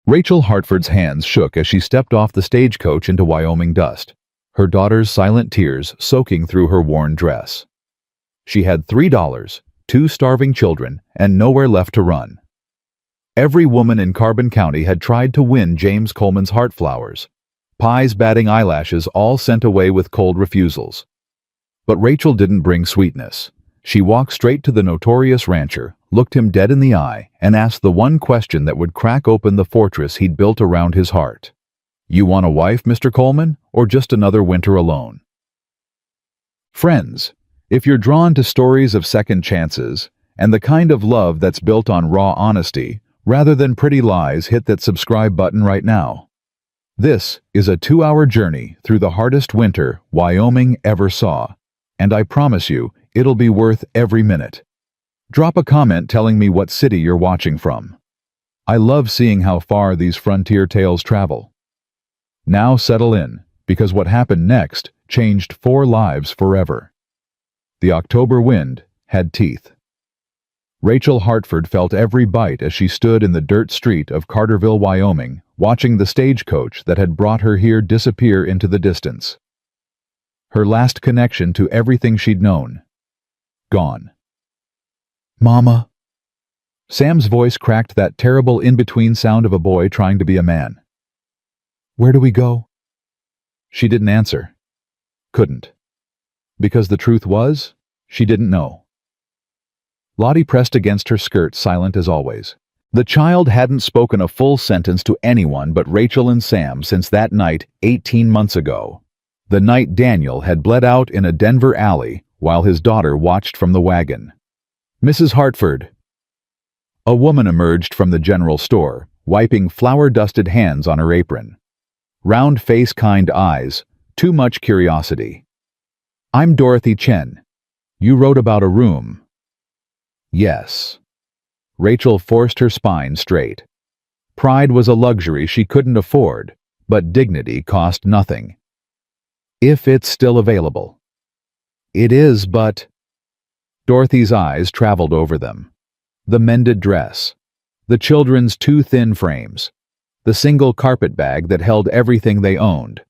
Rachel Hartford's hands shook as she stepped off the stagecoach into Wyoming dust, her daughter's silent tears soaking through her worn dress. She had $3, 2 starving children, and nowhere left to run. Every woman in Carbon County had tried to win James Coleman's heart flowers, pies batting eyelashes all sent away with cold refusals. But Rachel didn't bring sweetness. She walked straight to the notorious rancher, looked him dead in the eye, and asked the one question that would crack open the fortress he'd built around his heart. "You want a wife, Mr. Coleman, or just another winter alone?" Friends, if you're drawn to stories of second chances and the kind of love that's built on raw honesty rather than pretty lies, hit that subscribe button right now. This is a 2-hour journey through the hardest winter Wyoming ever saw, and I promise you, it'll be worth every minute. Drop a comment telling me what city you're watching from. I love seeing how far these frontier tales travel. Now settle in, because what happened next changed 4 lives forever. The October wind had teeth. Rachel Hartford felt every bite as she stood in the dirt street of Carterville, Wyoming, watching the stagecoach that had brought her here disappear into the distance. Her last connection to everything she'd known. Gone. "Mama." Sam's voice cracked that terrible in-between sound of a boy trying to be a man. "Where do we go?" She didn't answer. Couldn't. Because the truth was, she didn't know. Lottie pressed against her skirt, silent as always. The child hadn't spoken a full sentence to anyone but Rachel and Sam since that night 18 months ago. The night Daniel had bled out in a Denver alley while his daughter watched from the wagon. "Mrs. Hartford." A woman emerged from the general store, wiping flour-dusted hands on her apron. Round face, kind eyes, too much curiosity. "I'm Dorothy Chen. You wrote about a room." "Yes." Rachel forced her spine straight. Pride was a luxury she couldn't afford, but dignity cost nothing. "If it's still available." "It is, but—" Dorothy's eyes traveled over them. The mended dress, the children's 2 thin frames, the single carpet bag that held everything they owned.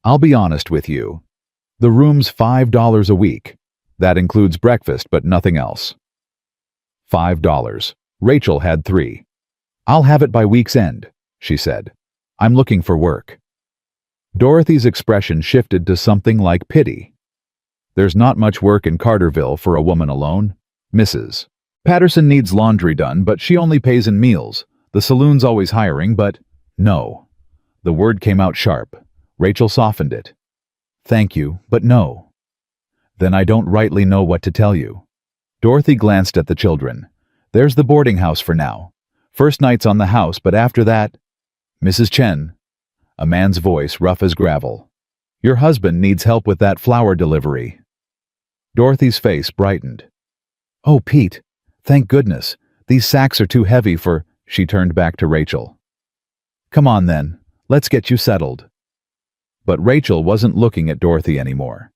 "I'll be honest with you. The room's $5 a week. That includes breakfast but nothing else." $5. Rachel had 3. "I'll have it by week's end," she said. "I'm looking for work." Dorothy's expression shifted to something like pity. "There's not much work in Carterville for a woman alone. Mrs. Patterson needs laundry done, but she only pays in meals. The saloon's always hiring, but—" "No." The word came out sharp. Rachel softened it. "Thank you, but no." "Then I don't rightly know what to tell you." Dorothy glanced at the children. "There's the boarding house for now. First night's on the house, but after that—" "Mrs. Chen." A man's voice, rough as gravel. "Your husband needs help with that flour delivery." Dorothy's face brightened. "Oh, Pete, thank goodness. These sacks are too heavy for—" She turned back to Rachel. "Come on then, let's get you settled." But Rachel wasn't looking at Dorothy anymore.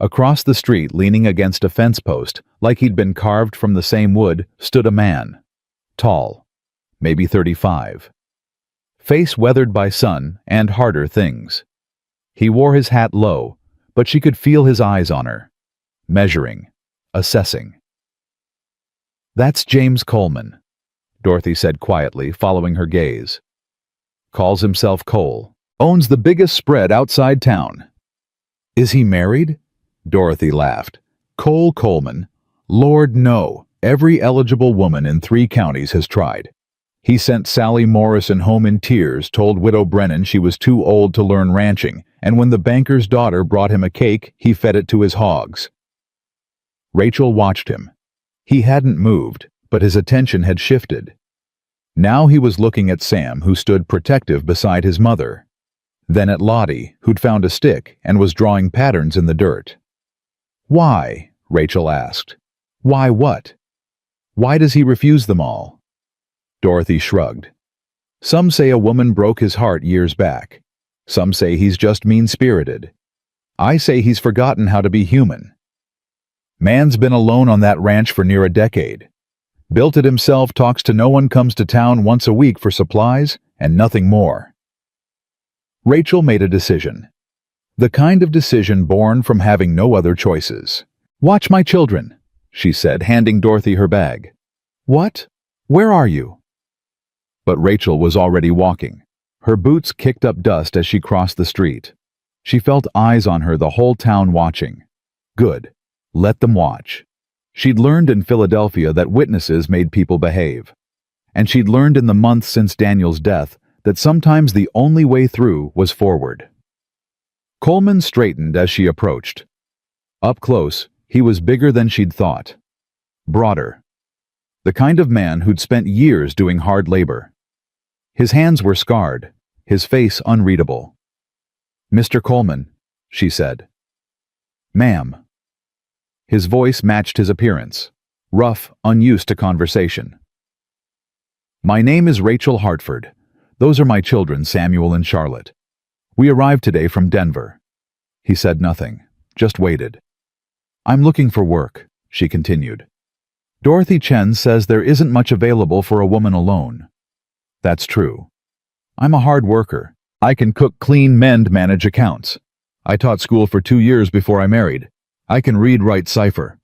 Across the street, leaning against a fence post, like he'd been carved from the same wood, stood a man. Tall, maybe 35. Face weathered by sun and harder things. He wore his hat low, but she could feel his eyes on her. Measuring, assessing. "That's James Coleman," Dorothy said quietly, following her gaze. "Calls himself Cole. Owns the biggest spread outside town." "Is he married?" Dorothy laughed. "Cole Coleman? Lord, no. Every eligible woman in 3 counties has tried. He sent Sally Morrison home in tears, told Widow Brennan she was too old to learn ranching, and when the banker's daughter brought him a cake, he fed it to his hogs." Rachel watched him. He hadn't moved, but his attention had shifted. Now he was looking at Sam, who stood protective beside his mother. Then at Lottie, who'd found a stick and was drawing patterns in the dirt. "Why?" Rachel asked. "Why what? Why does he refuse them all?" Dorothy shrugged. "Some say a woman broke his heart years back. Some say he's just mean-spirited. I say he's forgotten how to be human. Man's been alone on that ranch for near a decade. Built it himself, talks to no one, comes to town once a week for supplies and nothing more. Rachel made a decision. The kind of decision born from having no other choices. "Watch my children," she said, handing Dorothy her bag. "What? Where are you?" But Rachel was already walking. Her boots kicked up dust as she crossed the street. She felt eyes on her, the whole town watching. Good. Let them watch. She'd learned in Philadelphia that witnesses made people behave. And she'd learned in the months since Daniel's death that sometimes the only way through was forward. Coleman straightened as she approached. Up close, he was bigger than she'd thought. Broader. The kind of man who'd spent years doing hard labor. His hands were scarred, his face unreadable. "Mr. Coleman," she said. "Ma'am." His voice matched his appearance, rough, unused to conversation. "My name is Rachel Hartford. Those are my children, Samuel and Charlotte. We arrived today from Denver." He said nothing, just waited. "I'm looking for work," she continued. "Dorothy Chen says there isn't much available for a woman alone." "That's true. I'm a hard worker. I can cook, clean, mend, manage accounts. I taught school for 2 years before I married. I can read, write, cipher."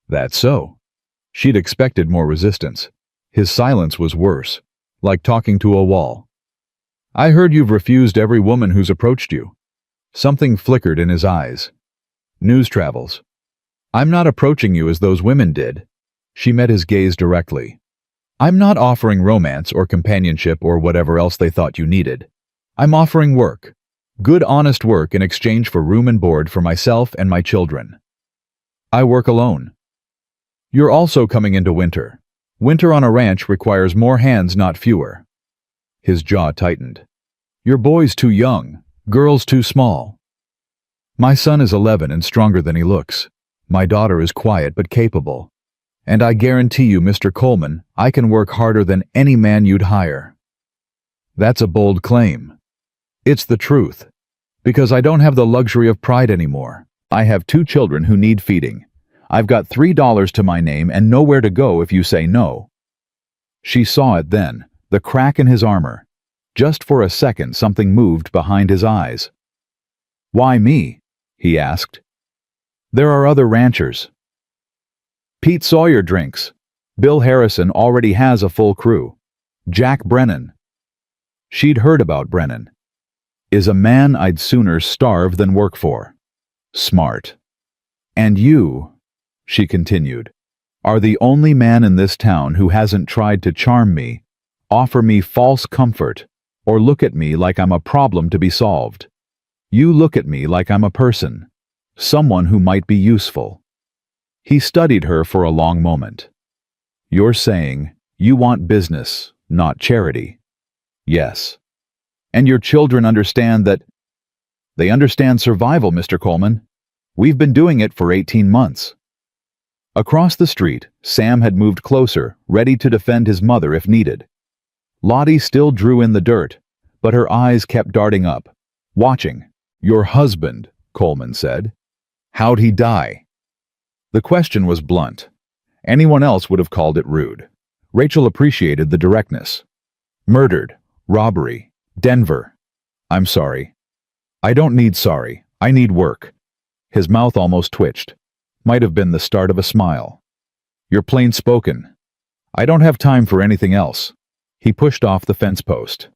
"That's so." She'd expected more resistance. His silence was worse, like talking to a wall. "I heard you've refused every woman who's approached you." Something flickered in his eyes. "News travels. I'm not approaching you as those women did." She met his gaze directly. "I'm not offering romance or companionship or whatever else they thought you needed. I'm offering work. Good, honest work in exchange for room and board for myself and my children. I work alone." "You're also coming into winter. Winter on a ranch requires more hands, not fewer." His jaw tightened. "Your boy's too young, girl's too small." "My son is 11 and stronger than he looks. My daughter is quiet but capable. And I guarantee you, Mr. Coleman, I can work harder than any man you'd hire." "That's a bold claim." "It's the truth. Because I don't have the luxury of pride anymore. I have 2 children who need feeding. I've got $3 to my name and nowhere to go if you say no." She saw it then, the crack in his armor. Just for a second something moved behind his eyes. "Why me?" he asked. "There are other ranchers. Pete Sawyer drinks. Bill Harrison already has a full crew. Jack Brennan." She'd heard about Brennan. "Is a man I'd sooner starve than work for." Smart. "And you," she continued, "are the only man in this town who hasn't tried to charm me, offer me false comfort, or look at me like I'm a problem to be solved. You look at me like I'm a person, someone who might be useful." He studied her for a long moment. "You're saying you want business, not charity." "Yes." "And your children understand that?" "They understand survival, Mr. Coleman. We've been doing it for 18 months. Across the street, Sam had moved closer, ready to defend his mother if needed. Lottie still drew in the dirt, but her eyes kept darting up, watching. "Your husband," Coleman said. "How'd he die?" The question was blunt. Anyone else would have called it rude. Rachel appreciated the directness. "Murdered. Robbery. Denver." "I'm sorry." "I don't need sorry. I need work." His mouth almost twitched. Might have been the start of a smile. "You're plain spoken. I don't have time for anything else." He pushed off the fence post.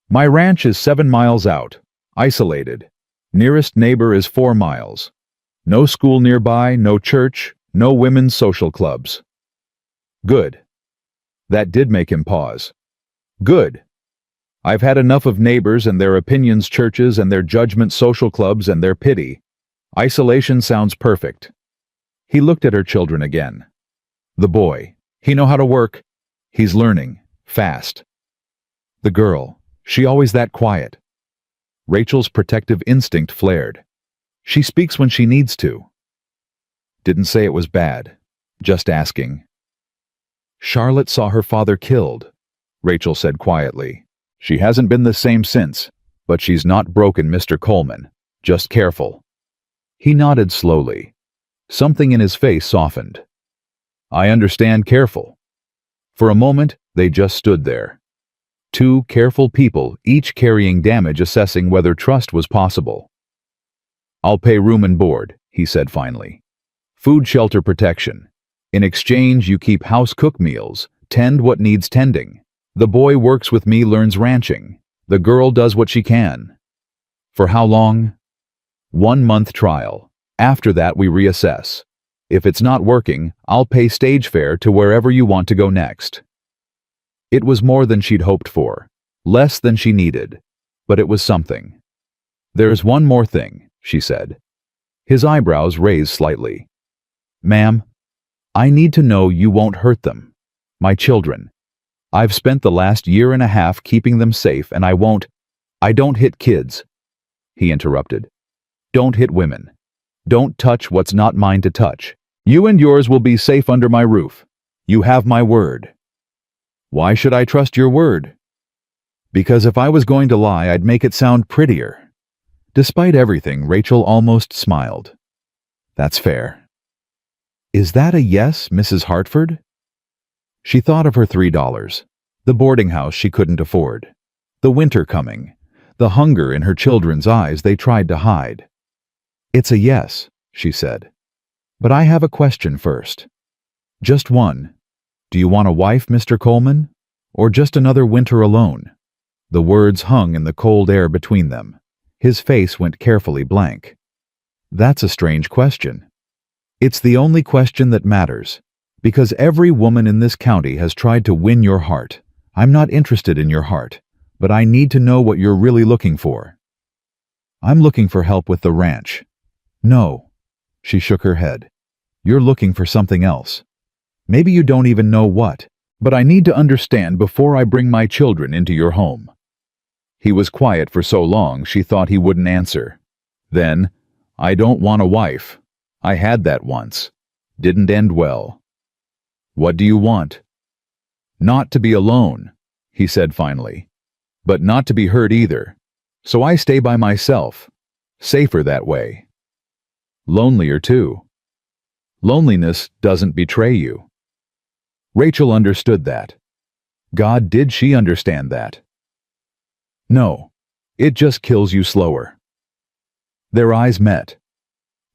"My ranch is 7 miles out, isolated. Nearest neighbor is 4 miles. No school nearby, no church, no women's social clubs." "Good." That did make him pause. "Good. I've had enough of neighbors and their opinions, churches and their judgment, social clubs and their pity. Isolation sounds perfect." He looked at her children again. "The boy, he know how to work. He's learning, fast." "The girl, she always that quiet." Rachel's protective instinct flared. "She speaks when she needs to." "Didn't say it was bad. Just asking." "Charlotte saw her father killed," Rachel said quietly. "She hasn't been the same since, but she's not broken, Mr. Coleman. Just careful." He nodded slowly. Something in his face softened. "I understand, careful. For a moment, they just stood there. Two careful people, each carrying damage, assessing whether trust was possible. "I'll pay room and board," he said finally. "Food, shelter, protection. In exchange, you keep house-cooked meals, tend what needs tending. The boy works with me, learns ranching. The girl does what she can." "For how long?" "1 month trial. After that, we reassess. If it's not working, I'll pay stage fare to wherever you want to go next." It was more than she'd hoped for, less than she needed, but it was something. "There's one more thing," she said. His eyebrows raised slightly. "Ma'am, I need to know you won't hurt them. My children. I've spent the last year and a half keeping them safe, and I don't hit kids," he interrupted. "Don't hit women. Don't touch what's not mine to touch. You and yours will be safe under my roof. You have my word." "Why should I trust your word?" "Because if I was going to lie, I'd make it sound prettier." Despite everything, Rachel almost smiled. "That's fair." "Is that a yes, Mrs. Hartford?" She thought of her $3, the boarding house she couldn't afford, the winter coming, the hunger in her children's eyes they tried to hide. "It's a yes," she said. "But I have a question first. Just one. Do you want a wife, Mr. Coleman? Or just another winter alone?" The words hung in the cold air between them. His face went carefully blank. "That's a strange question." "It's the only question that matters, because every woman in this county has tried to win your heart. I'm not interested in your heart, but I need to know what you're really looking for." "I'm looking for help with the ranch." "No." She shook her head. "You're looking for something else. Maybe you don't even know what, but I need to understand before I bring my children into your home." He was quiet for so long she thought he wouldn't answer. Then, "I don't want a wife. I had that once. Didn't end well." "What do you want?" "Not to be alone," he said finally. "But not to be hurt either. So I stay by myself. Safer that way." "Lonelier too." "Loneliness doesn't betray you." Rachel understood that. God, did she understand that? No, it just kills you slower. Their eyes met.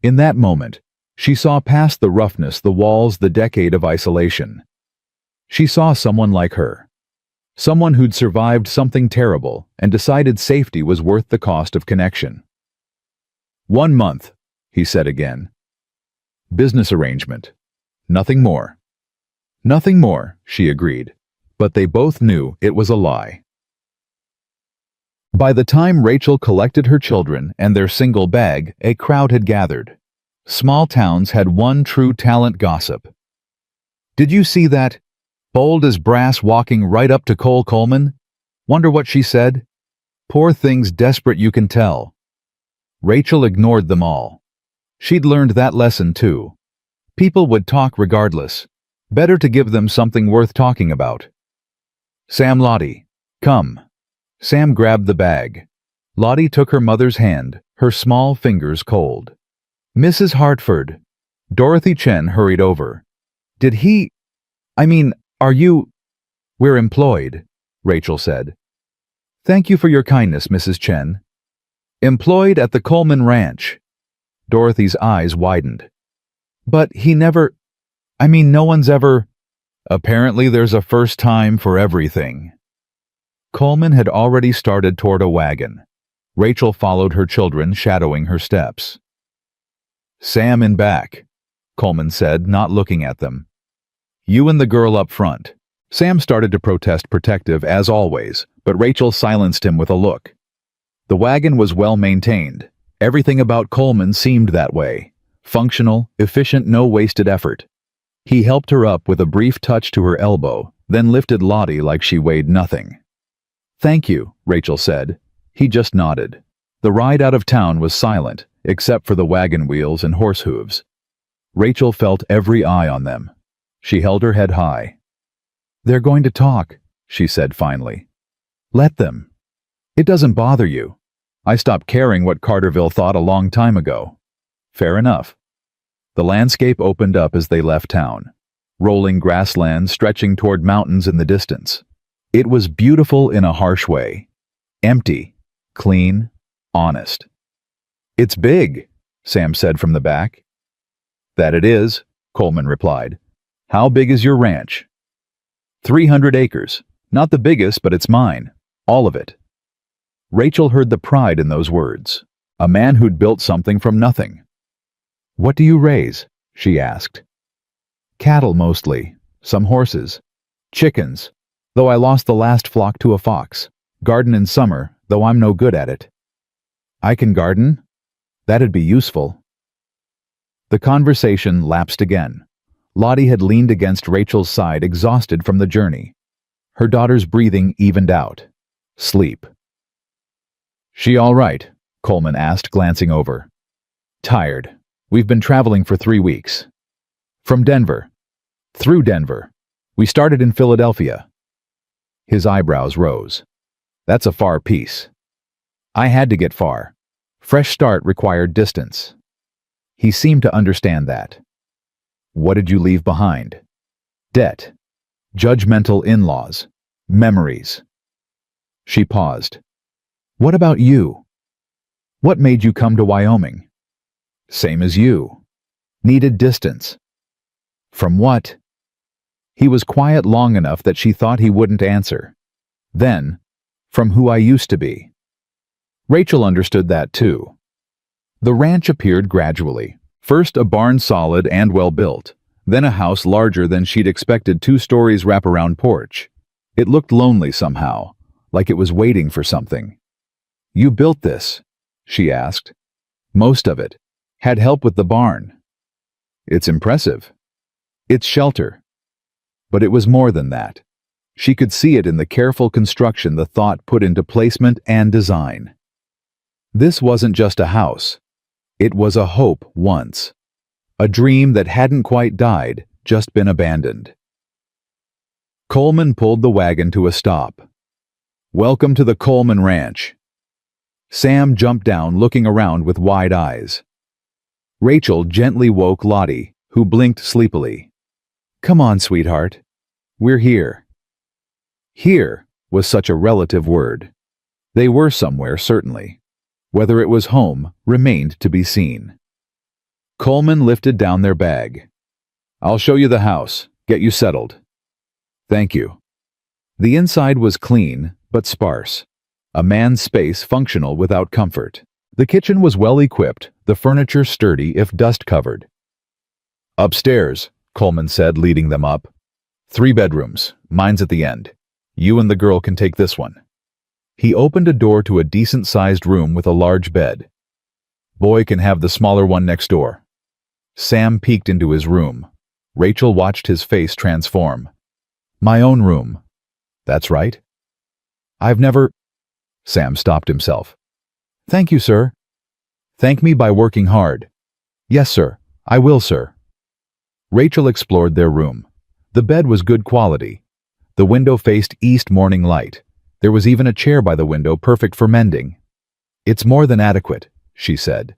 In that moment, she saw past the roughness, the walls, the decade of isolation. She saw someone like her. Someone who'd survived something terrible and decided safety was worth the cost of connection. 1 month, he said again. Business arrangement. Nothing more. Nothing more, she agreed, but they both knew it was a lie. By the time Rachel collected her children and their single bag, a crowd had gathered. Small towns had one true talent gossip. "Did you see that? Bold as brass walking right up to Cole Coleman? Wonder what she said? Poor thing's desperate, you can tell." Rachel ignored them all. She'd learned that lesson too. People would talk regardless. Better to give them something worth talking about. "Sam, Lottie, come." Sam grabbed the bag. Lottie took her mother's hand, her small fingers cold. "Mrs. Hartford." Dorothy Chen hurried over. Are you—" "We're employed," Rachel said. "Thank you for your kindness, Mrs. Chen." "Employed at the Coleman Ranch." Dorothy's eyes widened. "But no one's ever—" "Apparently there's a first time for everything." Coleman had already started toward a wagon. Rachel followed her children, shadowing her steps. "Sam in back," Coleman said, not looking at them. "You and the girl up front." Sam started to protest, protective as always, but Rachel silenced him with a look. The wagon was well maintained. Everything about Coleman seemed that way. Functional, efficient, no wasted effort. He helped her up with a brief touch to her elbow, then lifted Lottie like she weighed nothing. "Thank you," Rachel said. He just nodded. The ride out of town was silent, except for the wagon wheels and horse hooves. Rachel felt every eye on them. She held her head high. "They're going to talk," she said finally. "Let them. It doesn't bother you. I stopped caring what Carterville thought a long time ago." "Fair enough." The landscape opened up as they left town. rolling grasslands stretching toward mountains in the distance. It was beautiful in a harsh way. Empty, clean, honest. "It's big," Sam said from the back. "That it is," Coleman replied. "How big is your ranch?" 300 acres. Not the biggest, but it's mine. All of it." Rachel heard the pride in those words. A man who'd built something from nothing. "What do you raise?" she asked. "Cattle mostly. Some horses. Chickens, though I lost the last flock to a fox. Garden in summer, though I'm no good at it." "I can garden? That'd be useful." The conversation lapsed again. Lottie had leaned against Rachel's side, exhausted from the journey. Her daughter's breathing evened out. Sleep. "She all right?" Coleman asked, glancing over. "Tired. We've been traveling for 3 weeks. From Denver. Through Denver. We started in Philadelphia." His eyebrows rose. "That's a far piece." "I had to get far. Fresh start required distance." He seemed to understand that. "What did you leave behind?" "Debt. Judgmental in-laws. Memories." She paused. "What about you? What made you come to Wyoming?" "Same as you. Needed distance." "From what?" He was quiet long enough that she thought he wouldn't answer. Then, "From who I used to be." Rachel understood that too. The ranch appeared gradually. First a barn solid and well-built, then a house larger than she'd expected, 2 stories wraparound porch. It looked lonely somehow, like it was waiting for something. "You built this?" she asked. "Most of it. Had help with the barn." "It's impressive." "It's shelter." But it was more than that. She could see it in the careful construction the thought put into placement and design. This wasn't just a house. It was a hope once. A dream that hadn't quite died, just been abandoned. Coleman pulled the wagon to a stop. "Welcome to the Coleman Ranch." Sam jumped down, looking around with wide eyes. Rachel gently woke Lottie, who blinked sleepily. "Come on, sweetheart. We're here." Here was such a relative word. They were somewhere, certainly. Whether it was home remained to be seen. Coleman lifted down their bag. "I'll show you the house, get you settled." "Thank you." The inside was clean, but sparse. A man's space functional without comfort. The kitchen was well equipped, the furniture sturdy if dust-covered. "Upstairs," Coleman said, leading them up. 3 bedrooms, mine's at the end. You and the girl can take this one." He opened a door to a decent-sized room with a large bed. "Boy can have the smaller one next door." Sam peeked into his room. Rachel watched his face transform. "My own room." "That's right." "I've never—" Sam stopped himself. "Thank you, sir." "Thank me by working hard." "Yes, sir. I will, sir." Rachel explored their room. The bed was good quality. The window faced east morning light. There was even a chair by the window, perfect for mending. "It's more than adequate," she said.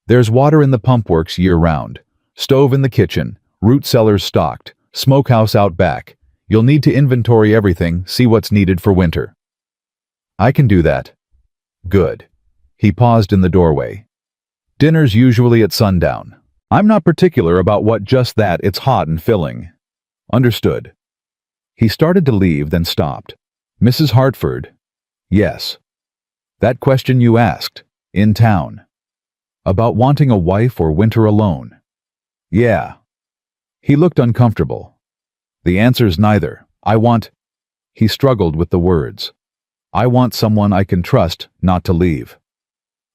"There's water in the pump works year-round. Stove in the kitchen, root cellars stocked, smokehouse out back. You'll need to inventory everything, see what's needed for winter." "I can do that." "Good." He paused in the doorway. "Dinner's usually at sundown. I'm not particular about what, just that it's hot and filling." "Understood." He started to leave, then stopped. "Mrs. Hartford?" "Yes." "That question you asked. In town. About wanting a wife or winter alone?" "Yeah." He looked uncomfortable. "The answer's neither. I want—" He struggled with the words. "I want someone I can trust not to leave."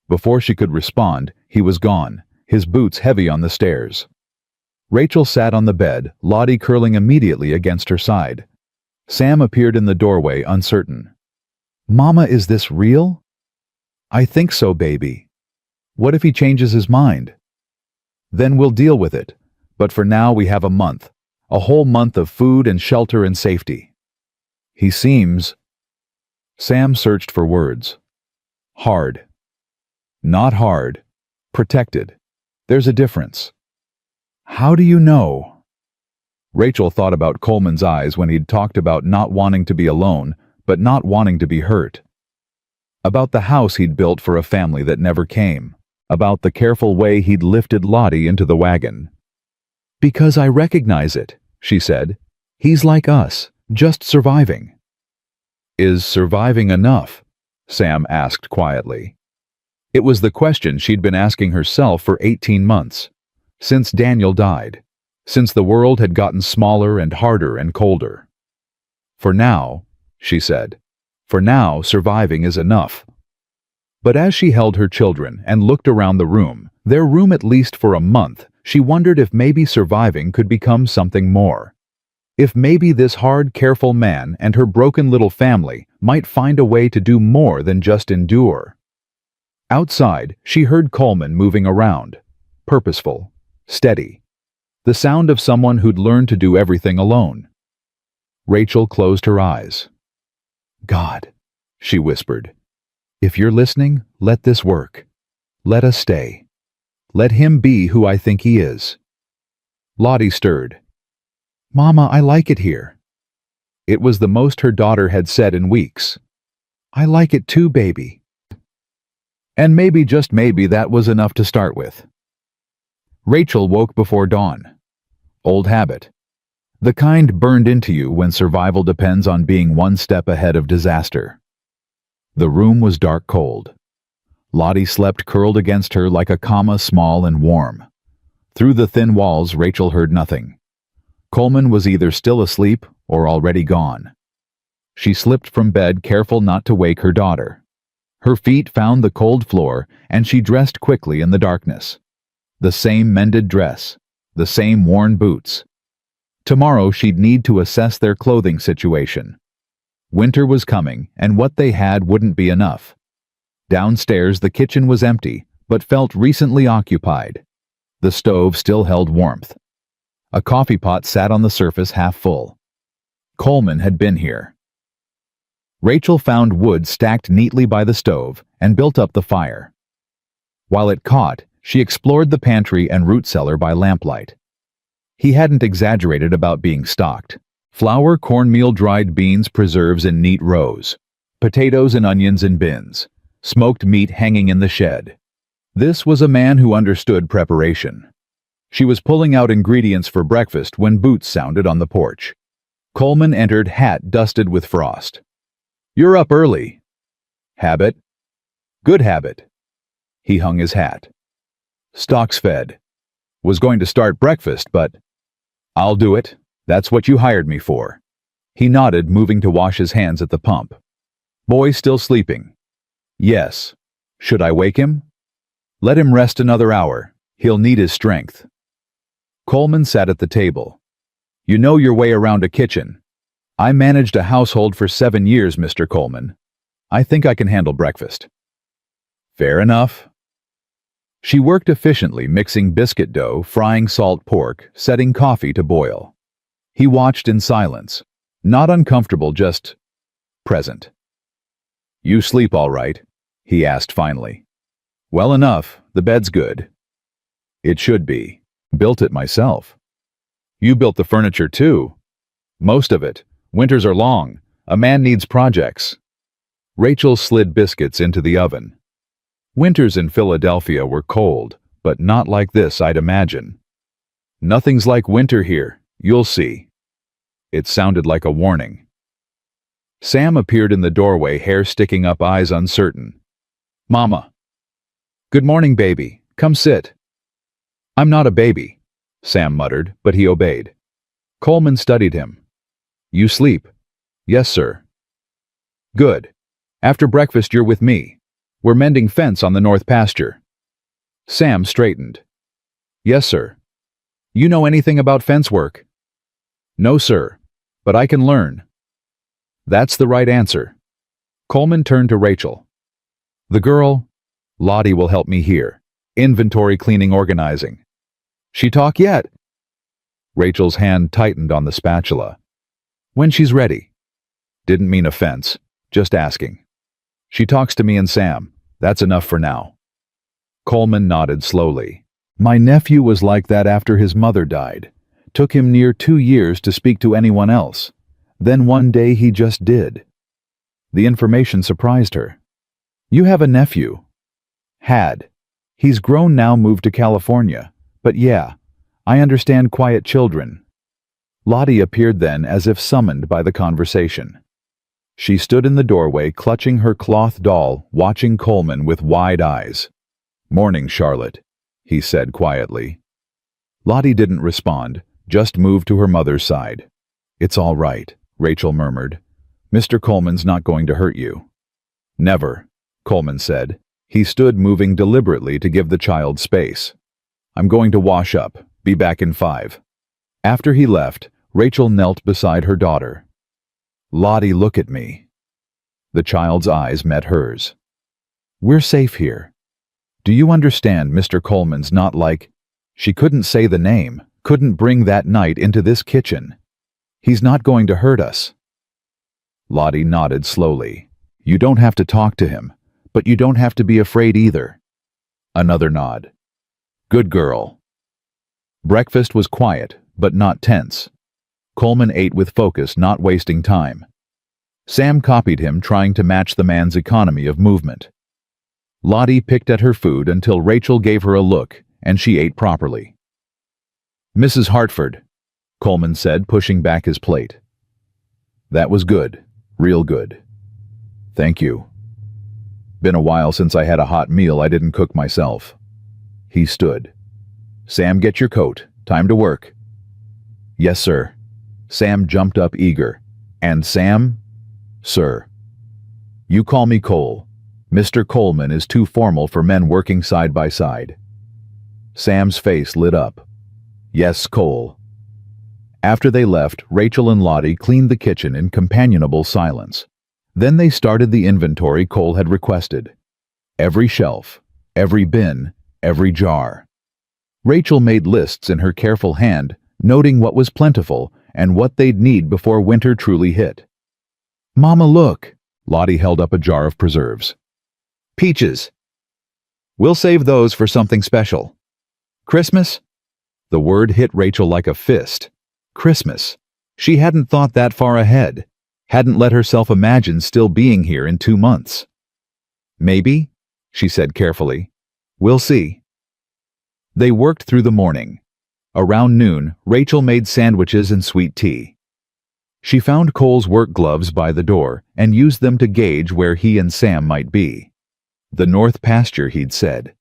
Before she could respond, he was gone, his boots heavy on the stairs. Rachel sat on the bed, Lottie curling immediately against her side. Sam appeared in the doorway, uncertain. "Mama, is this real?" "I think so, baby." "What if he changes his mind?" "Then we'll deal with it. But for now we have a month. A whole month of food and shelter and safety." "He seems—" Sam searched for words. "Hard." "Not hard. Protected. There's a difference." "How do you know?" Rachel thought about Coleman's eyes when he'd talked about not wanting to be alone, but not wanting to be hurt. About the house he'd built for a family that never came. About the careful way he'd lifted Lottie into the wagon. "Because I recognize it," she said. "He's like us, just surviving." "Is surviving enough?" Sam asked quietly. It was the question she'd been asking herself for 18 months. Since Daniel died. Since the world had gotten smaller and harder and colder. "For now," she said, "for now, surviving is enough." But as she held her children and looked around the room, their room at least for a month, she wondered if maybe surviving could become something more. If maybe this hard, careful man and her broken little family might find a way to do more than just endure. Outside, she heard Coleman moving around. Purposeful. Steady. The sound of someone who'd learned to do everything alone. Rachel closed her eyes. "God," she whispered, "if you're listening, let this work. Let us stay. Let him be who I think he is." Lottie stirred. "Mama, I like it here." It was the most her daughter had said in weeks. "I like it too, baby." And maybe, just maybe, that was enough to start with. Rachel woke before dawn. Old habit. The kind burned into you when survival depends on being one step ahead of disaster. The room was dark cold. Lottie slept curled against her like a comma, small and warm. Through the thin walls, Rachel heard nothing. Coleman was either still asleep or already gone. She slipped from bed, careful not to wake her daughter. Her feet found the cold floor, and she dressed quickly in the darkness. The same mended dress, the same worn boots. Tomorrow she'd need to assess their clothing situation. Winter was coming, and what they had wouldn't be enough. Downstairs the kitchen was empty, but felt recently occupied. The stove still held warmth. A coffee pot sat on the surface half full. Coleman had been here. Rachel found wood stacked neatly by the stove and built up the fire. While it caught, she explored the pantry and root cellar by lamplight. He hadn't exaggerated about being stocked. Flour, cornmeal, dried beans, preserves in neat rows. Potatoes and onions in bins. Smoked meat hanging in the shed. This was a man who understood preparation. She was pulling out ingredients for breakfast when boots sounded on the porch. Coleman entered, hat dusted with frost. "You're up early." "Habit." "Good habit." He hung his hat. "Stock's fed. Was going to start breakfast, but—" "I'll do it. That's what you hired me for." He nodded, moving to wash his hands at the pump. "Boy still sleeping?" "Yes. Should I wake him?" "Let him rest another hour. He'll need his strength." Coleman sat at the table. "You know your way around a kitchen. I managed a household for 7 years, Mr. Coleman. I think I can handle breakfast." "Fair enough." She worked efficiently, mixing biscuit dough, frying salt pork, setting coffee to boil. He watched in silence. Not uncomfortable, just present. "You sleep all right?" he asked finally. "Well enough. The bed's good." "It should be. Built it myself." "You built the furniture too?" "Most of it. Winters are long. A man needs projects." Rachel slid biscuits into the oven. Winters in Philadelphia were cold, but not like this, I'd imagine. "Nothing's like winter here. You'll see." It sounded like a warning. Sam appeared in the doorway, hair sticking up, eyes uncertain. "Mama." "Good morning, baby. Come sit." "I'm not a baby," Sam muttered, but he obeyed. Coleman studied him. "You sleep?" "Yes, sir." "Good. After breakfast you're with me. We're mending fence on the north pasture." Sam straightened. "Yes, sir." "You know anything about fence work?" "No, sir. But I can learn." "That's the right answer." Coleman turned to Rachel. "The girl, Lottie, will help me here. Inventory, cleaning, organizing." "She talk yet?" Rachel's hand tightened on the spatula. "When she's ready." "Didn't mean offense. Just asking." "She talks to me and Sam. That's enough for now." Coleman nodded slowly. "My nephew was like that after his mother died. Took him near 2 years to speak to anyone else. Then one day he just did. The information surprised her. You have a nephew. Had. He's grown now, moved to California. But yeah, I understand quiet children. Lottie appeared then as if summoned by the conversation. She stood in the doorway clutching her cloth doll, watching Coleman with wide eyes. Morning, Charlotte, he said quietly. Lottie didn't respond, just moved to her mother's side. It's all right, Rachel murmured. Mr. Coleman's not going to hurt you. Never, Coleman said. He stood moving deliberately to give the child space. I'm going to wash up. Be back in 5. After he left, Rachel knelt beside her daughter. Lottie, look at me. The child's eyes met hers. We're safe here. Do you understand Mr. Coleman's not like... She couldn't say the name, couldn't bring that night into this kitchen. He's not going to hurt us. Lottie nodded slowly. You don't have to talk to him, but you don't have to be afraid either. Another nod. Good girl. Breakfast was quiet, but not tense. Coleman ate with focus, not wasting time. Sam copied him, trying to match the man's economy of movement. Lottie picked at her food until Rachel gave her a look, and she ate properly. Mrs. Hartford, Coleman said, pushing back his plate. That was good, real good. Thank you. Been a while since I had a hot meal I didn't cook myself. He stood. Sam, get your coat. Time to work. Yes, sir. Sam jumped up eager. And Sam? Sir. You call me Cole. Mr. Coleman is too formal for men working side by side. Sam's face lit up. Yes, Cole. After they left, Rachel and Lottie cleaned the kitchen in companionable silence. Then they started the inventory Cole had requested. Every shelf, every bin, every jar. Rachel made lists in her careful hand, noting what was plentiful and what they'd need before winter truly hit. Mama, look! Lottie held up a jar of preserves. Peaches. We'll save those for something special. Christmas? The word hit Rachel like a fist. Christmas. She hadn't thought that far ahead. Hadn't let herself imagine still being here in 2 months. Maybe, she said carefully. We'll see. They worked through the morning. Around noon, Rachel made sandwiches and sweet tea. She found Cole's work gloves by the door and used them to gauge where he and Sam might be. The north pasture, he'd said.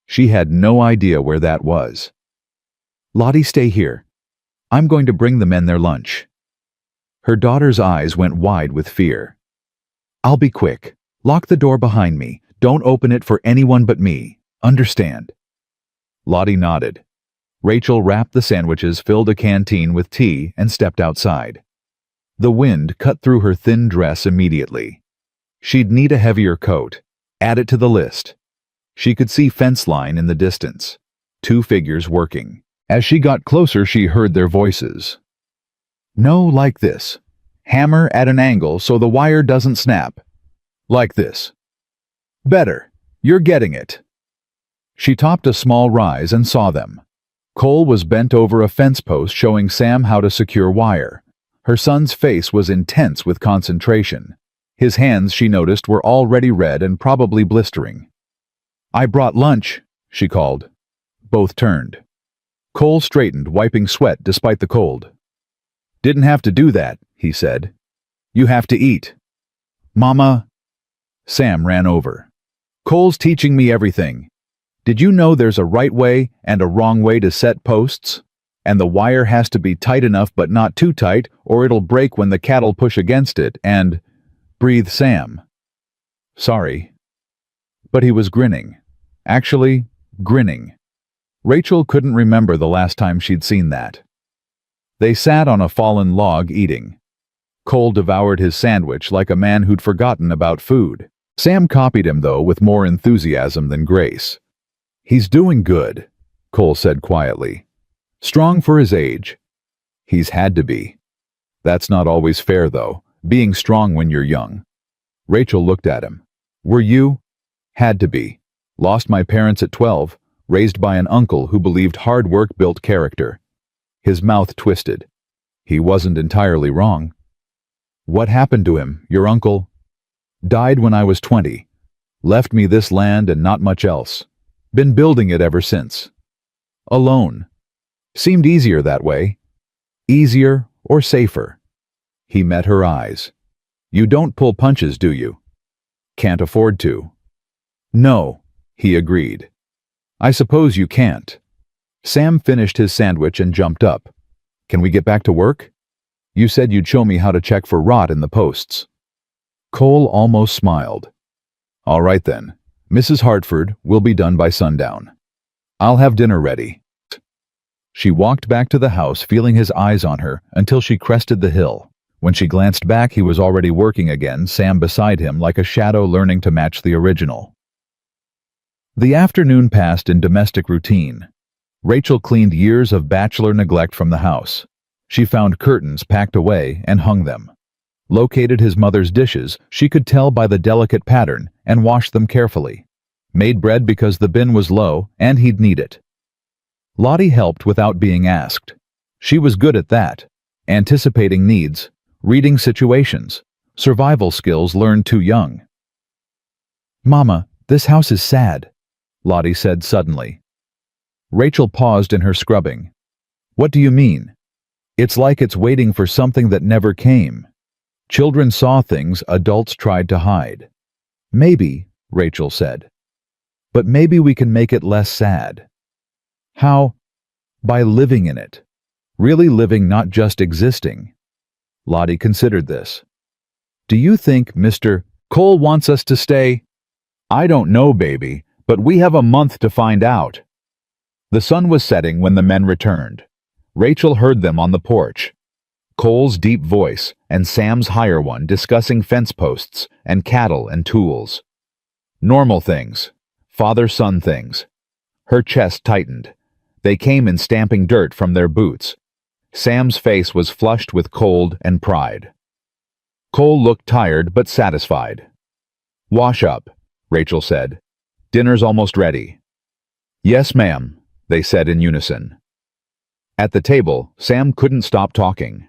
She had no idea where that was. Lottie, stay here. I'm going to bring the men their lunch. Her daughter's eyes went wide with fear. I'll be quick. Lock the door behind me. Don't open it for anyone but me. Understand? Lottie nodded. Rachel wrapped the sandwiches, filled a canteen with tea, and stepped outside. The wind cut through her thin dress immediately. She'd need a heavier coat. Add it to the list. She could see fence line in the distance. 2 figures working. As she got closer, she heard their voices. No, like this. Hammer at an angle so the wire doesn't snap. Like this. Better. You're getting it. She topped a small rise and saw them. Cole was bent over a fence post showing Sam how to secure wire. Her son's face was intense with concentration. His hands, she noticed, were already red and probably blistering. I brought lunch, she called. Both turned. Cole straightened, wiping sweat despite the cold. Didn't have to do that, he said. You have to eat. Mama. Sam ran over. Cole's teaching me everything. Did you know there's a right way and a wrong way to set posts? And the wire has to be tight enough but not too tight, or it'll break when the cattle push against it, and... Breathed Sam. Sorry. But he was grinning. Actually, grinning. Rachel couldn't remember the last time she'd seen that. They sat on a fallen log eating. Cole devoured his sandwich like a man who'd forgotten about food. Sam copied him, though, with more enthusiasm than grace. He's doing good, Cole said quietly. Strong for his age. He's had to be. That's not always fair, though, being strong when you're young. Rachel looked at him. Were you? Had to be. Lost my parents at 12, raised by an uncle who believed hard work built character. His mouth twisted. He wasn't entirely wrong. What happened to him, your uncle? Died when I was 20. Left me this land and not much else. Been building it ever since. Alone. Seemed easier that way. Easier or safer? He met her eyes. You don't pull punches, do you? Can't afford to. No, he agreed. I suppose you can't. Sam finished his sandwich and jumped up. Can we get back to work? You said you'd show me how to check for rot in the posts. Cole almost smiled. All right then. Mrs. Hartford will be done by sundown. I'll have dinner ready. She walked back to the house, feeling his eyes on her, until she crested the hill. When she glanced back, he was already working again, Sam beside him like a shadow learning to match the original. The afternoon passed in domestic routine. Rachel cleaned years of bachelor neglect from the house. She found curtains packed away and hung them. Located his mother's dishes, she could tell by the delicate pattern, and washed them carefully. Made bread because the bin was low and he'd need it. Lottie helped without being asked. She was good at that. Anticipating needs, reading situations, survival skills learned too young. Mama, this house is sad, Lottie said suddenly. Rachel paused in her scrubbing. What do you mean? It's like it's waiting for something that never came. Children saw things adults tried to hide. Maybe, Rachel said. But maybe we can make it less sad. How? By living in it. Really living, not just existing. Lottie considered this. Do you think Mr. Cole wants us to stay? I don't know, baby, but we have a month to find out. The sun was setting when the men returned. Rachel heard them on the porch. Cole's deep voice and Sam's higher one discussing fence posts and cattle and tools. Normal things. Father-son things. Her chest tightened. They came in stamping dirt from their boots. Sam's face was flushed with cold and pride. Cole looked tired but satisfied. Wash up, Rachel said. Dinner's almost ready. Yes, ma'am, they said in unison. At the table, Sam couldn't stop talking.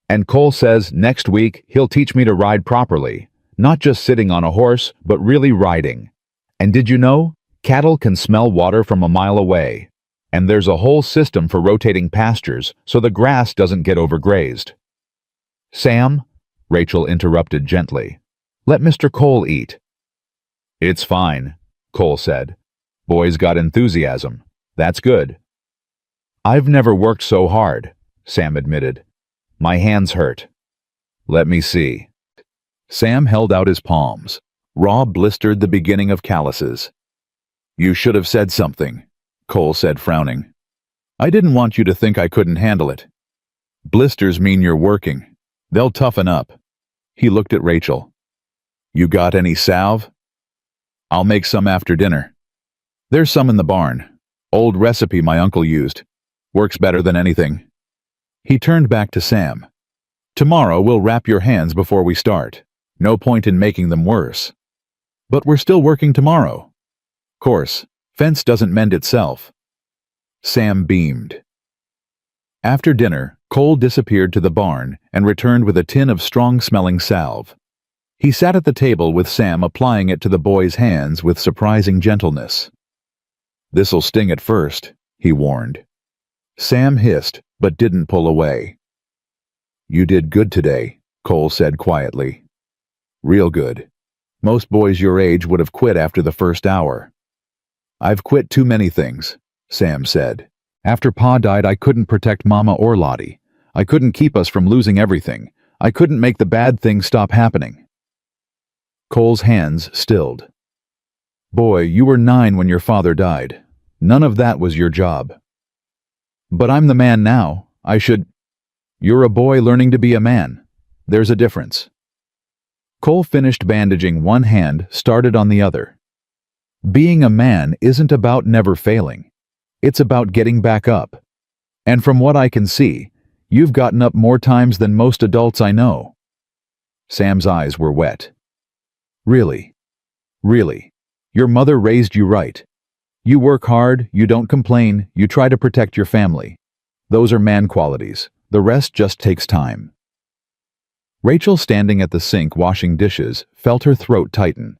And Cole says next week he'll teach me to ride properly, not just sitting on a horse, but really riding. And did you know? Cattle can smell water from a mile away. And there's a whole system for rotating pastures so the grass doesn't get overgrazed. Sam, Rachel interrupted gently, let Mr. Cole eat. It's fine, Cole said. Boy's got enthusiasm. That's good. I've never worked so hard, Sam admitted. My hands hurt. Let me see. Sam held out his palms. Raw blistered the beginning of calluses. You should have said something, Cole said, frowning. I didn't want you to think I couldn't handle it. Blisters mean you're working. They'll toughen up. He looked at Rachel. You got any salve? I'll make some after dinner. There's some in the barn. Old recipe my uncle used. Works better than anything. He turned back to Sam. Tomorrow we'll wrap your hands before we start. No point in making them worse. But we're still working tomorrow. Course, fence doesn't mend itself. Sam beamed. After dinner, Cole disappeared to the barn and returned with a tin of strong-smelling salve. He sat at the table with Sam applying it to the boy's hands with surprising gentleness. This'll sting at first, he warned. Sam hissed, but didn't pull away. You did good today, Cole said quietly. Real good. Most boys your age would have quit after the first hour. I've quit too many things, Sam said. After Pa died, I couldn't protect Mama or Lottie. I couldn't keep us from losing everything. I couldn't make the bad things stop happening. Cole's hands stilled. Boy, you were 9 when your father died. None of that was your job. But I'm the man now. I should... You're a boy learning to be a man. There's a difference. Cole finished bandaging one hand, started on the other. Being a man isn't about never failing. It's about getting back up. And from what I can see, you've gotten up more times than most adults I know. Sam's eyes were wet. Really? Really? Your mother raised you right. You work hard, you don't complain, you try to protect your family. Those are man qualities. The rest just takes time. Rachel, standing at the sink washing dishes, felt her throat tighten.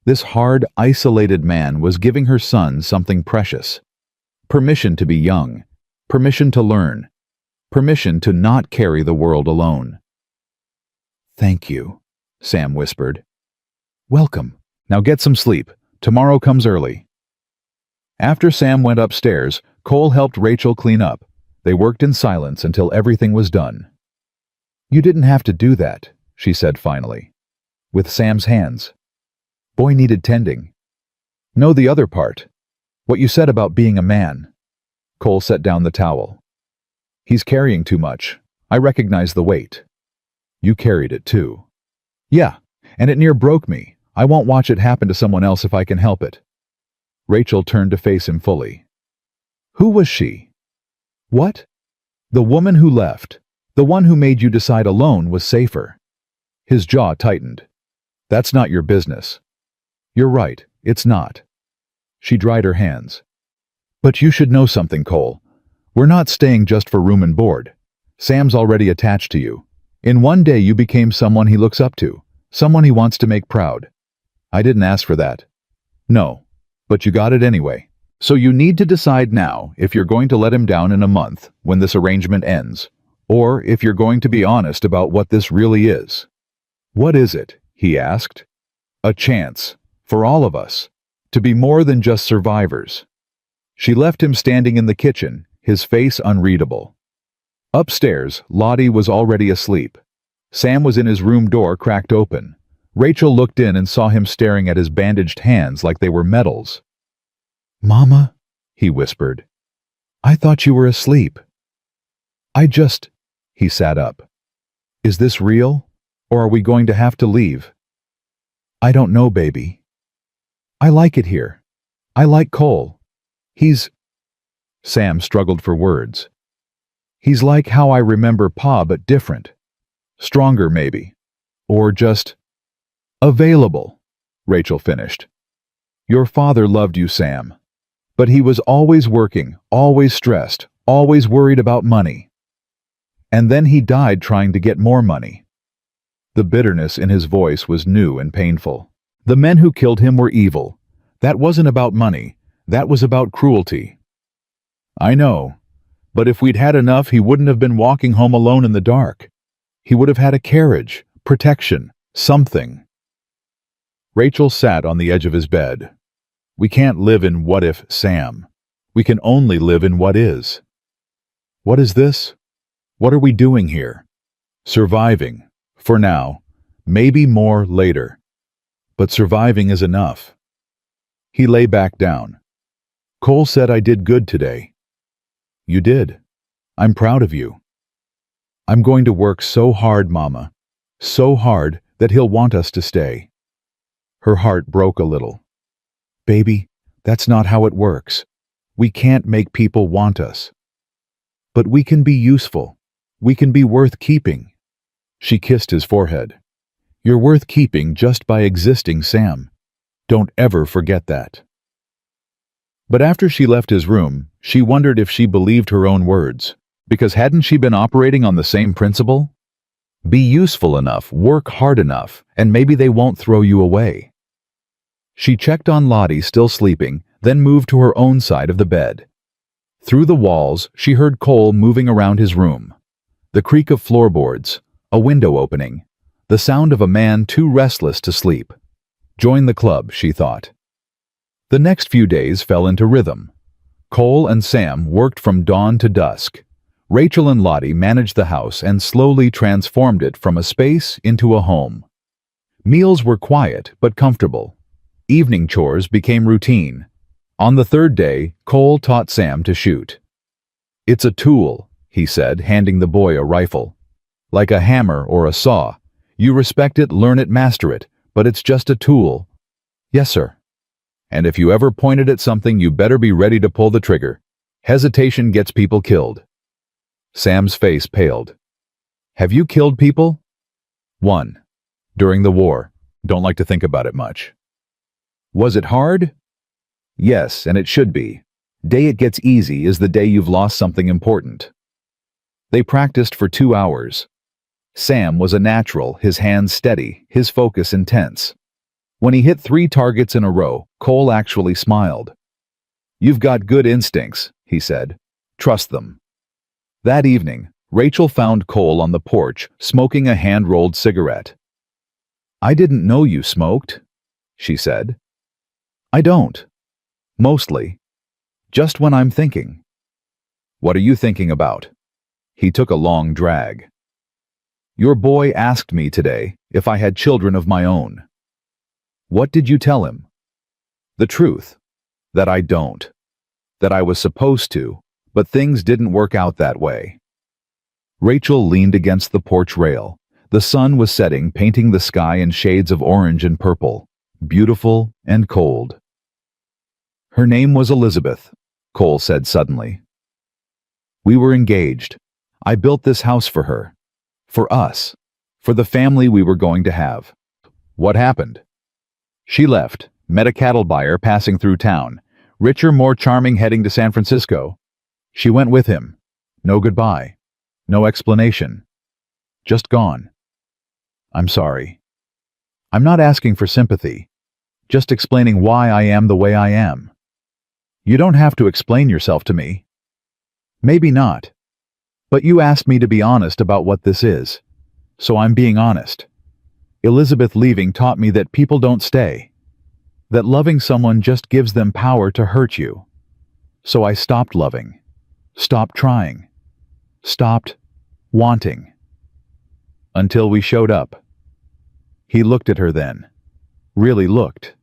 This hard, isolated man was giving her son something precious. Permission to be young. Permission to learn. Permission to not carry the world alone. "Thank you," Sam whispered. "Welcome. Now get some sleep. Tomorrow comes early." After Sam went upstairs, Cole helped Rachel clean up. They worked in silence until everything was done. "You didn't have to do that," she said finally. "With Sam's hands. Boy needed tending." "No, the other part. What you said about being a man." Cole set down the towel. "He's carrying too much. I recognize the weight." "You carried it too." "Yeah, and it near broke me. I won't watch it happen to someone else if I can help it." Rachel turned to face him fully. "Who was she?" "What?" "The woman who left. The one who made you decide alone was safer." His jaw tightened. "That's not your business." "You're right, it's not." She dried her hands. "But you should know something, Cole. We're not staying just for room and board. Sam's already attached to you. In one day you became someone he looks up to, someone he wants to make proud. I didn't ask for that." "No, but you got it anyway. So you need to decide now if you're going to let him down in a month when this arrangement ends, or if you're going to be honest about what this really is." "What is it?" he asked. "A chance, for all of us, to be more than just survivors." She left him standing in the kitchen, his face unreadable. Upstairs, Lottie was already asleep. Sam was in his room door cracked open. Rachel looked in and saw him staring at his bandaged hands like they were medals. "Mama," he whispered. "I thought you were asleep." He sat up. "Is this real, or are we going to have to leave?" "I don't know, baby. I like it here. I like Cole. Sam struggled for words. "He's like how I remember Pa, but different. Stronger, maybe. Or just available," Rachel finished. "Your father loved you, Sam. But he was always working, always stressed, always worried about money. And then he died trying to get more money." The bitterness in his voice was new and painful. "The men who killed him were evil. That wasn't about money. That was about cruelty." "I know. But if we'd had enough, he wouldn't have been walking home alone in the dark. He would have had a carriage, protection, something." Rachel sat on the edge of his bed. "We can't live in what if, Sam. We can only live in what is." "What is this? What are we doing here?" "Surviving. For now. Maybe more later. But surviving is enough." He lay back down. "Cole said I did good today." "You did. I'm proud of you." "I'm going to work so hard, Mama. So hard that he'll want us to stay." Her heart broke a little. "Baby, that's not how it works. We can't make people want us. But we can be useful. We can be worth keeping." She kissed his forehead. "You're worth keeping just by existing, Sam. Don't ever forget that." But after she left his room, she wondered if she believed her own words, because hadn't she been operating on the same principle? Be useful enough, work hard enough, and maybe they won't throw you away. She checked on Lottie still sleeping, then moved to her own side of the bed. Through the walls, she heard Cole moving around his room. The creak of floorboards, a window opening, the sound of a man too restless to sleep. Join the club, she thought. The next few days fell into rhythm. Cole and Sam worked from dawn to dusk. Rachel and Lottie managed the house and slowly transformed it from a space into a home. Meals were quiet but comfortable. Evening chores became routine. On the third day, Cole taught Sam to shoot. "It's a tool," he said, handing the boy a rifle. "Like a hammer or a saw. You respect it, learn it, master it, but it's just a tool." "Yes, sir." "And if you ever point it at something, you better be ready to pull the trigger. Hesitation gets people killed." Sam's face paled. "Have you killed people?" "One. During the war. Don't like to think about it much." "Was it hard?" "Yes, and it should be. Day it gets easy is the day you've lost something important. They practiced for 2 hours. Sam was a natural, his hands steady, his focus intense. When he hit 3 targets in a row, Cole actually smiled. "You've got good instincts," he said. "Trust them." That evening, Rachel found Cole on the porch, smoking a hand-rolled cigarette. "I didn't know you smoked," she said. "I don't. Mostly. Just when I'm thinking." "What are you thinking about?" He took a long drag. "Your boy asked me today if I had children of my own." "What did you tell him?" "The truth. That I don't. That I was supposed to, but things didn't work out that way." Rachel leaned against the porch rail. The sun was setting, painting the sky in shades of orange and purple, beautiful and cold. "Her name was Elizabeth," Cole said suddenly. "We were engaged. I built this house for her. For us. For the family we were going to have." "What happened?" "She left, met a cattle buyer passing through town, richer, more charming, heading to San Francisco. She went with him. No goodbye. No explanation. Just gone. I'm sorry. I'm not asking for sympathy. Just explaining why I am the way I am. You don't have to explain yourself to me. Maybe not. But you asked me to be honest about what this is. So I'm being honest. Elizabeth leaving taught me that people don't stay. That loving someone just gives them power to hurt you. So I stopped loving. Stopped trying. Stopped wanting. Until we showed up." He looked at her then. Really looked.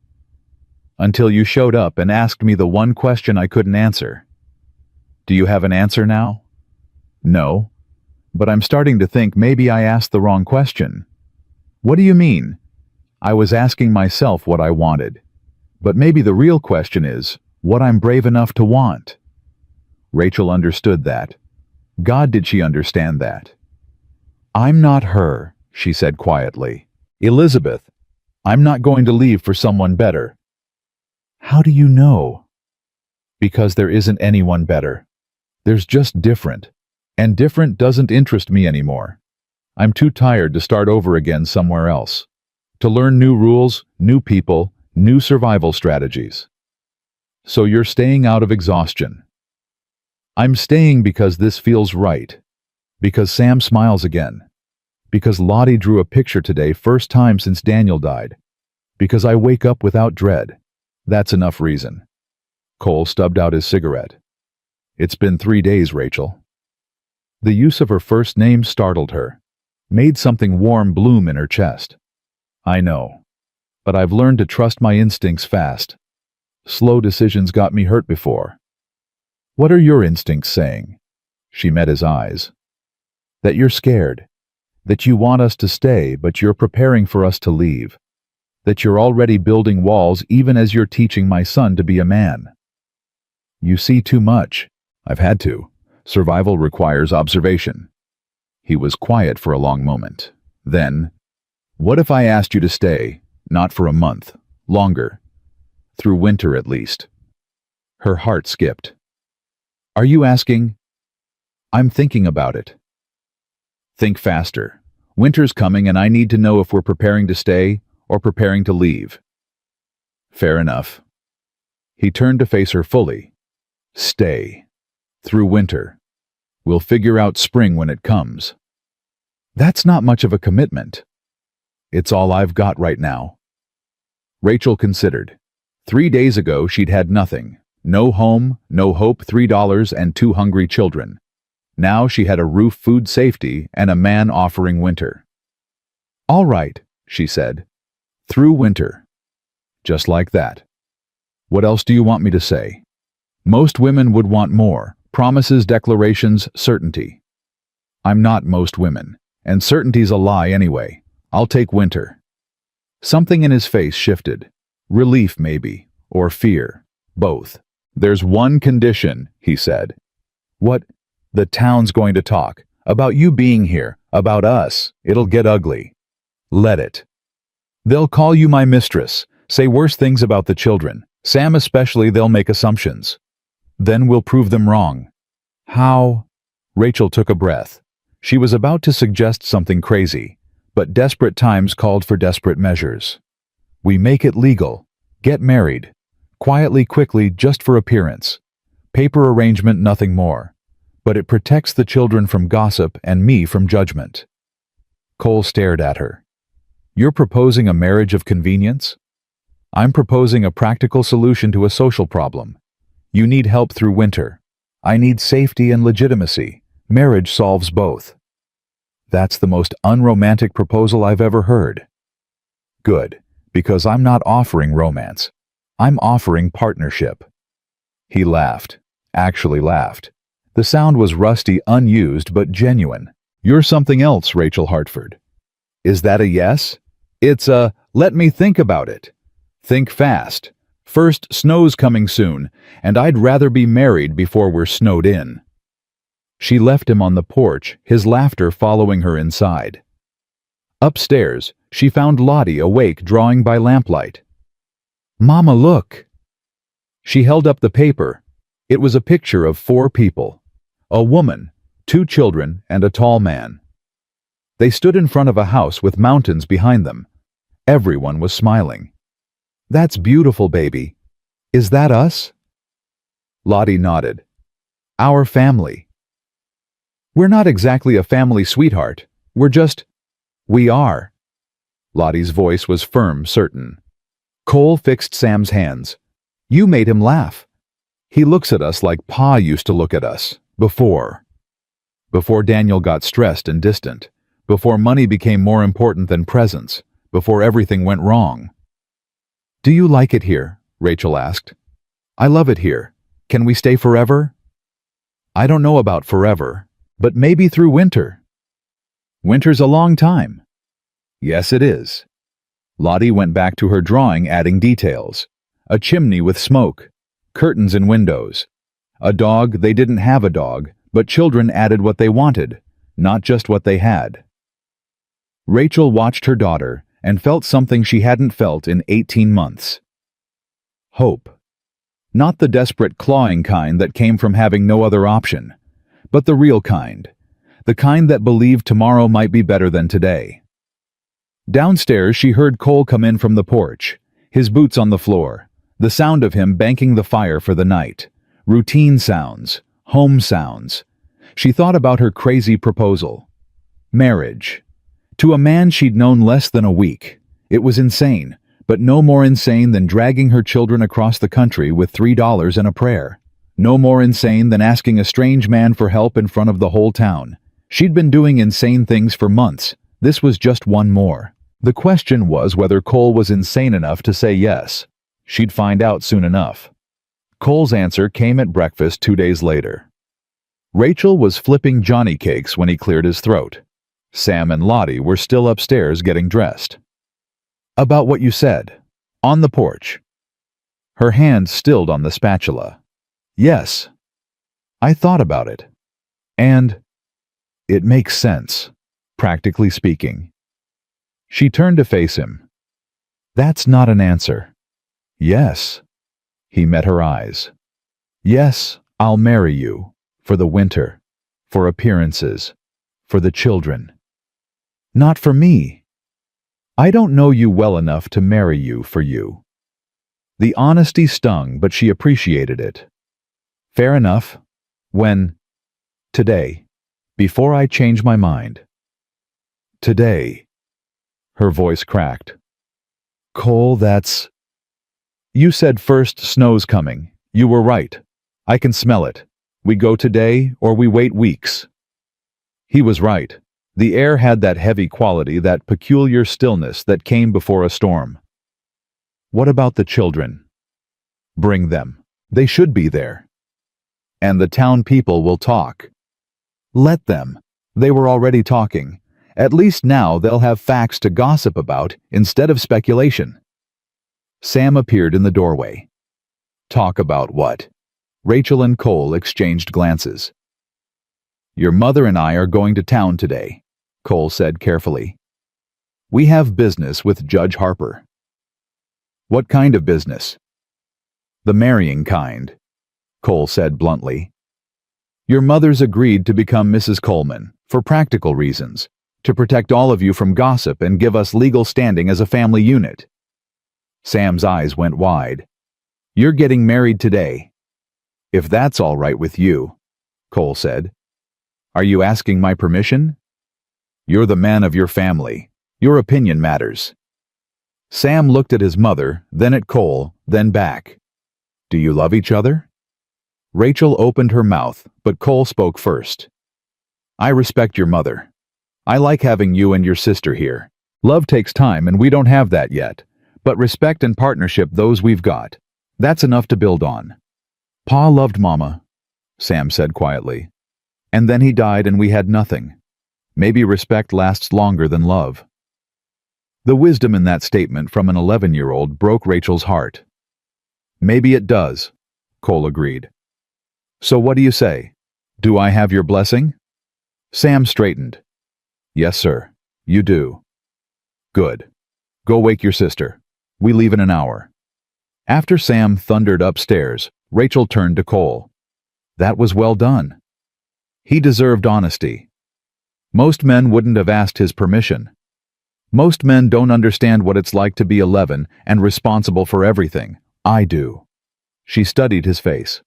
"Until you showed up and asked me the one question I couldn't answer." "Do you have an answer now?" "No. But I'm starting to think maybe I asked the wrong question." "What do you mean?" "I was asking myself what I wanted. But maybe the real question is what I'm brave enough to want." Rachel understood that. God, did she understand that? "I'm not her," she said quietly. "Elizabeth, I'm not going to leave for someone better." "How do you know?" "Because there isn't anyone better. There's just different. And different doesn't interest me anymore. I'm too tired to start over again somewhere else. To learn new rules, new people, new survival strategies." "So you're staying out of exhaustion." "I'm staying because this feels right. Because Sam smiles again. Because Lottie drew a picture today, first time since Daniel died. Because I wake up without dread. That's enough reason." Cole stubbed out his cigarette. "It's been 3 days, Rachel." The use of her first name startled her, made something warm bloom in her chest. "I know. But I've learned to trust my instincts fast. Slow decisions got me hurt before." "What are your instincts saying?" She met his eyes. "That you're scared. That you want us to stay, but you're preparing for us to leave. That you're already building walls even as you're teaching my son to be a man." "You see too much." "I've had to. Survival requires observation." He was quiet for a long moment. Then, "What if I asked you to stay, not for a month, longer, through winter at least?" Her heart skipped. "Are you asking?" "I'm thinking about it." "Think faster. Winter's coming and I need to know if we're preparing to stay or preparing to leave." "Fair enough." He turned to face her fully. "Stay. Through winter. We'll figure out spring when it comes." "That's not much of a commitment." "It's all I've got right now." Rachel considered. 3 days ago she'd had nothing. No home, no hope, $3 and 2 hungry children. Now she had a roof, food safety, and a man offering winter. "All right," she said. "Through winter." Just like that. "What else do you want me to say?" Most women would want more. Promises, declarations, certainty. I'm not most women. And certainty's a lie anyway. I'll take winter. Something in his face shifted. Relief, maybe. Or fear. Both. "There's one condition," he said. "What?" "The town's going to talk. About you being here. About us. It'll get ugly. Let it. They'll call you my mistress. Say worse things about the children. Sam especially. They'll make assumptions. Then we'll prove them wrong. How? Rachel took a breath. She was about to suggest something crazy, but desperate times called for desperate measures. We make it legal. Get married. Quietly, quickly, just for appearance. Paper arrangement, nothing more. But it protects the children from gossip and me from judgment. Cole stared at her. You're proposing a marriage of convenience? I'm proposing a practical solution to a social problem. You need help through winter. I need safety and legitimacy. Marriage solves both. That's the most unromantic proposal I've ever heard. Good, because I'm not offering romance. I'm offering partnership. He laughed. Actually laughed. The sound was rusty, unused, but genuine. You're something else, Rachel Hartford. Is that a yes? It's a, let me think about it. Think fast. First, snow's coming soon, and I'd rather be married before we're snowed in. She left him on the porch, his laughter following her inside. Upstairs, she found Lottie awake, drawing by lamplight. Mama, look! She held up the paper. It was a picture of 4 people. A woman, 2 children, and a tall man. They stood in front of a house with mountains behind them. Everyone was smiling. That's beautiful, baby. Is that us? Lottie nodded. Our family. We're not exactly a family, sweetheart. We are. Lottie's voice was firm, certain. Cole fixed Sam's hands. You made him laugh. He looks at us like Pa used to look at us, before. Before Daniel got stressed and distant. Before money became more important than presents. Before everything went wrong. Do you like it here? Rachel asked. I love it here. Can we stay forever? I don't know about forever, but maybe through winter. Winter's a long time. Yes, it is. Lottie went back to her drawing, adding details. A chimney with smoke. Curtains in windows. A dog, they didn't have a dog, but children added what they wanted, not just what they had. Rachel watched her daughter and felt something she hadn't felt in 18 months. Hope. Not the desperate, clawing kind that came from having no other option, but the real kind. The kind that believed tomorrow might be better than today. Downstairs, she heard Cole come in from the porch, his boots on the floor, the sound of him banking the fire for the night. Routine sounds, home sounds. She thought about her crazy proposal. Marriage. To a man she'd known less than a week. It was insane, but no more insane than dragging her children across the country with $3 and a prayer. No more insane than asking a strange man for help in front of the whole town. She'd been doing insane things for months. This was just one more. The question was whether Cole was insane enough to say yes. She'd find out soon enough. Cole's answer came at breakfast 2 days later. Rachel was flipping Johnny cakes when he cleared his throat. Sam and Lottie were still upstairs getting dressed. About what you said. On the porch. Her hand stilled on the spatula. Yes. I thought about it. And it makes sense, practically speaking. She turned to face him. That's not an answer. Yes. He met her eyes. Yes, I'll marry you. For the winter. For appearances. For the children. Not for me. I don't know you well enough to marry you for you. The honesty stung, but she appreciated it. Fair enough. When? Today. Before I change my mind. Today. Her voice cracked. Cole, that's... You said first snow's coming. You were right. I can smell it. We go today or we wait weeks. He was right. The air had that heavy quality, that peculiar stillness that came before a storm. What about the children? Bring them. They should be there. And the town people will talk. Let them. They were already talking. At least now they'll have facts to gossip about instead of speculation. Sam appeared in the doorway. Talk about what? Rachel and Cole exchanged glances. Your mother and I are going to town today, Cole said carefully. We have business with Judge Harper. What kind of business? The marrying kind. Cole said bluntly. Your mother's agreed to become Mrs. Coleman, for practical reasons, to protect all of you from gossip and give us legal standing as a family unit. Sam's eyes went wide. You're getting married today. If that's all right with you, Cole said. Are you asking my permission? You're the man of your family. Your opinion matters. Sam looked at his mother, then at Cole, then back. Do you love each other? Rachel opened her mouth, but Cole spoke first. I respect your mother. I like having you and your sister here. Love takes time and we don't have that yet, but respect and partnership, those we've got. That's enough to build on. Pa loved Mama, Sam said quietly. And then he died and we had nothing. Maybe respect lasts longer than love. The wisdom in that statement from an 11-year-old broke Rachel's heart. Maybe it does, Cole agreed. So what do you say? Do I have your blessing? Sam straightened. Yes, sir. You do. Good. Go wake your sister. We leave in an hour. After Sam thundered upstairs, Rachel turned to Cole. That was well done. He deserved honesty. Most men wouldn't have asked his permission. Most men don't understand what it's like to be 11 and responsible for everything. I do. She studied his face.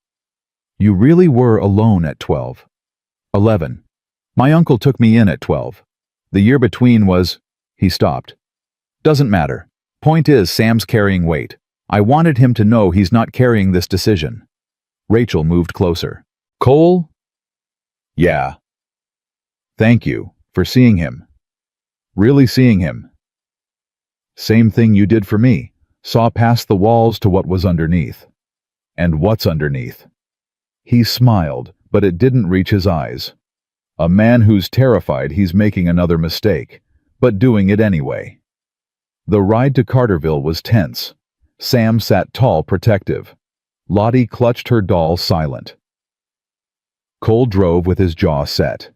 You really were alone at 12. 11. My uncle took me in at 12. The year between was... He stopped. Doesn't matter. Point is, Sam's carrying weight. I wanted him to know he's not carrying this decision. Rachel moved closer. Cole? Yeah. Thank you for seeing him. Really seeing him. Same thing you did for me. Saw past the walls to what was underneath. And what's underneath? He smiled, but it didn't reach his eyes. A man who's terrified he's making another mistake, but doing it anyway. The ride to Carterville was tense. Sam sat tall, protective. Lottie clutched her doll, silent. Cole drove with his jaw set.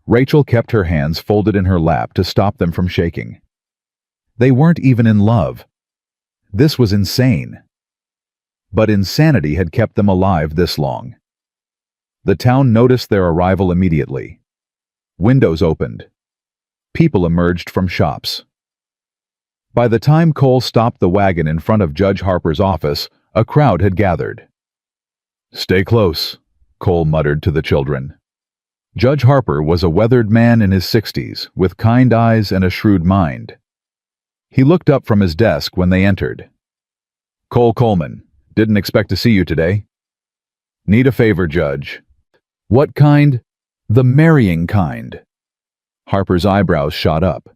Rachel kept her hands folded in her lap to stop them from shaking. They weren't even in love. This was insane. But insanity had kept them alive this long. The town noticed their arrival immediately. Windows opened. People emerged from shops. By the time Cole stopped the wagon in front of Judge Harper's office, a crowd had gathered. Stay close, Cole muttered to the children. Judge Harper was a weathered man in his 60s, with kind eyes and a shrewd mind. He looked up from his desk when they entered. Cole Coleman, didn't expect to see you today. Need a favor, Judge. What kind? The marrying kind. Harper's eyebrows shot up.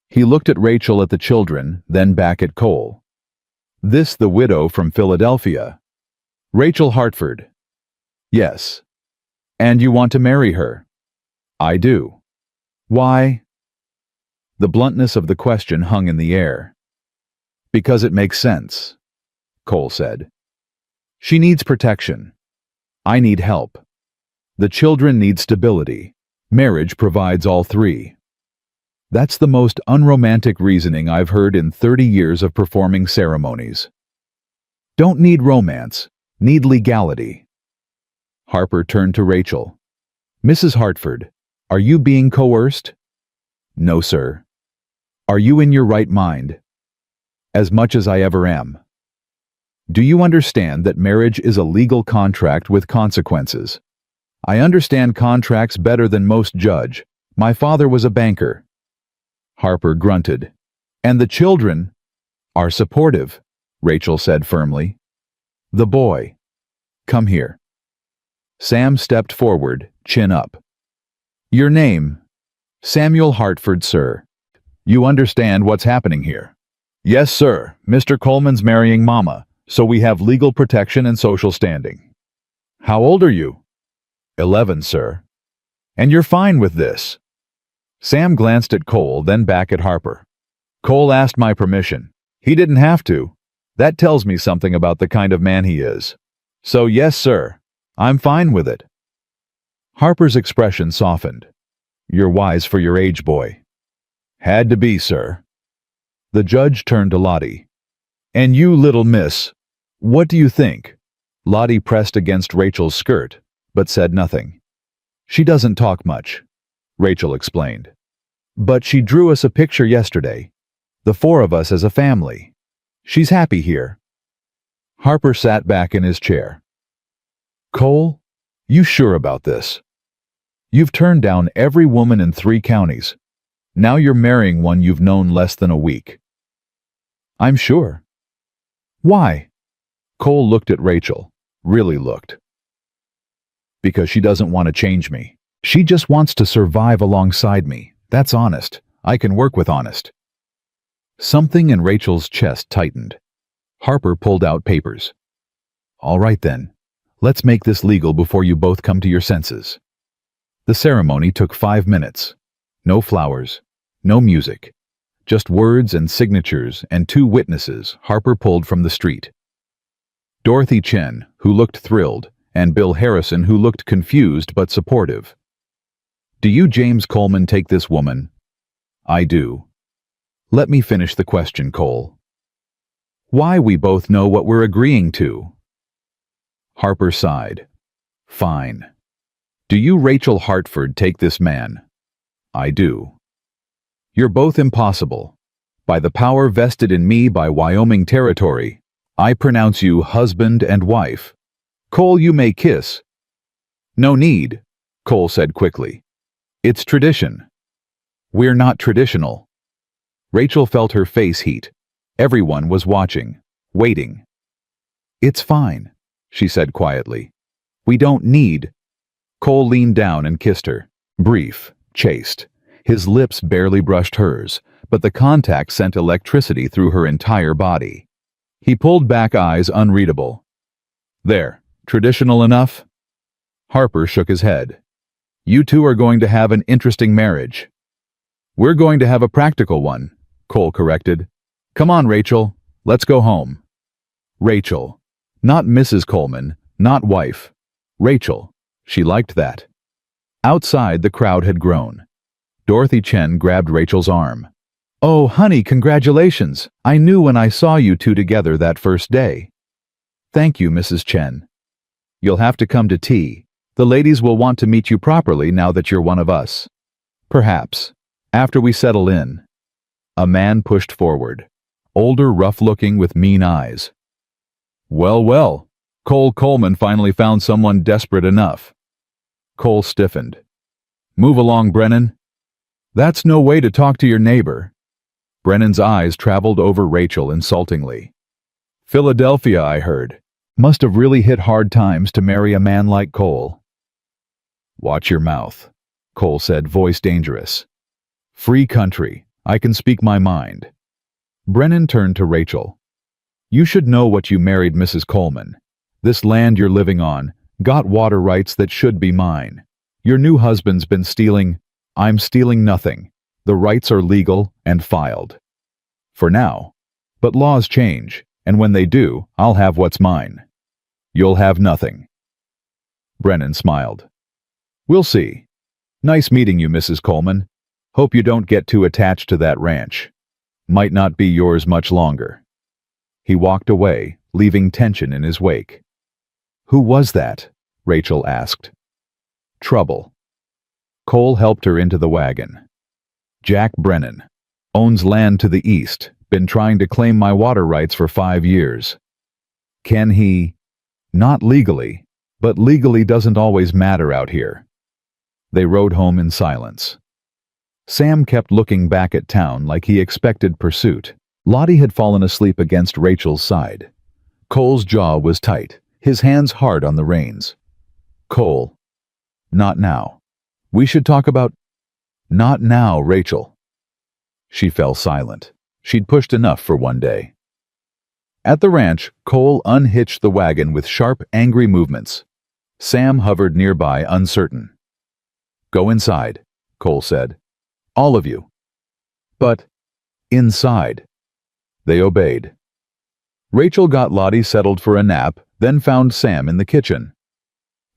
He looked at Rachel, at the children, then back at Cole. This the widow from Philadelphia. Rachel Hartford. Yes. And you want to marry her? I do. Why? The bluntness of the question hung in the air. Because it makes sense, Cole said. She needs protection. I need help. The children need stability. Marriage provides all three. That's the most unromantic reasoning I've heard in 30 years of performing ceremonies. Don't need romance, need legality. Harper turned to Rachel. Mrs. Hartford, are you being coerced? No, sir. Are you in your right mind? As much as I ever am. Do you understand that marriage is a legal contract with consequences? I understand contracts better than most judge. My father was a banker. Harper grunted. And the children are supportive, Rachel said firmly. The boy. Come here. Sam stepped forward, chin up. Your name? Samuel Hartford, sir. You understand what's happening here? Yes, sir. Mr. Coleman's marrying Mama, so we have legal protection and social standing. How old are you? 11, sir. And you're fine with this? Sam glanced at Cole, then back at Harper. Cole asked my permission. He didn't have to. That tells me something about the kind of man he is. So yes, sir. I'm fine with it. Harper's expression softened. You're wise for your age, boy. Had to be, sir. The judge turned to Lottie. And you, little miss, what do you think? Lottie pressed against Rachel's skirt, but said nothing. She doesn't talk much, Rachel explained. But she drew us a picture yesterday. The four of us as a family. She's happy here. Harper sat back in his chair. Cole, you sure about this? You've turned down every woman in 3 counties. Now you're marrying one you've known less than a week. I'm sure. Why? Cole looked at Rachel, really looked. Because she doesn't want to change me. She just wants to survive alongside me. That's honest. I can work with honest. Something in Rachel's chest tightened. Harper pulled out papers. All right then. Let's make this legal before you both come to your senses. The ceremony took 5 minutes. No flowers, no music. Just words and signatures and 2 witnesses Harper pulled from the street. Dorothy Chen, who looked thrilled, and Bill Harrison, who looked confused but supportive. Do you, James Coleman, take this woman? I do. Let me finish the question, Cole. Why? We both know what we're agreeing to. Harper sighed. Fine. Do you, Rachel Hartford, take this man? I do. You're both impossible. By the power vested in me by Wyoming territory, I pronounce you husband and wife. Cole, you may kiss. No need, Cole said quickly. It's tradition. We're not traditional. Rachel felt her face heat. Everyone was watching, waiting. It's fine, she said quietly. We don't need. Cole leaned down and kissed her. Brief, chaste. His lips barely brushed hers, but the contact sent electricity through her entire body. He pulled back, eyes unreadable. There, traditional enough? Harper shook his head. You two are going to have an interesting marriage. We're going to have a practical one, Cole corrected. Come on, Rachel, let's go home. Rachel. Not Mrs. Coleman, not wife. Rachel. She liked that. Outside, the crowd had grown. Dorothy Chen grabbed Rachel's arm. Oh, honey, congratulations. I knew when I saw you two together that first day. Thank you, Mrs. Chen. You'll have to come to tea. The ladies will want to meet you properly now that you're one of us. Perhaps. After we settle in. A man pushed forward. Older, rough-looking with mean eyes. Well, well. Cole Coleman finally found someone desperate enough. Cole stiffened. Move along, Brennan. That's no way to talk to your neighbor. Brennan's eyes traveled over Rachel insultingly. Philadelphia, I heard. Must have really hit hard times to marry a man like Cole. Watch your mouth, Cole said, voice dangerous. Free country. I can speak my mind. Brennan turned to Rachel. You should know what you married Mrs. Coleman. This land you're living on got water rights that should be mine. Your new husband's been stealing. I'm stealing nothing. The rights are legal and filed. For now. But laws change, and when they do, I'll have what's mine. You'll have nothing. Brennan smiled. We'll see. Nice meeting you, Mrs. Coleman. Hope you don't get too attached to that ranch. Might not be yours much longer. He walked away, leaving tension in his wake. Who was that? Rachel asked. Trouble. Cole helped her into the wagon. Jack Brennan. Owns land to the east. Been trying to claim my water rights for 5 years. Can he? Not legally, but legally doesn't always matter out here. They rode home in silence. Sam kept looking back at town like he expected pursuit. Lottie had fallen asleep against Rachel's side. Cole's jaw was tight, his hands hard on the reins. Cole. Not now. We should talk about... Not now, Rachel. She fell silent. She'd pushed enough for one day. At the ranch, Cole unhitched the wagon with sharp, angry movements. Sam hovered nearby, uncertain. Go inside, Cole said. All of you. But, inside. They obeyed. Rachel got Lottie settled for a nap, then found Sam in the kitchen.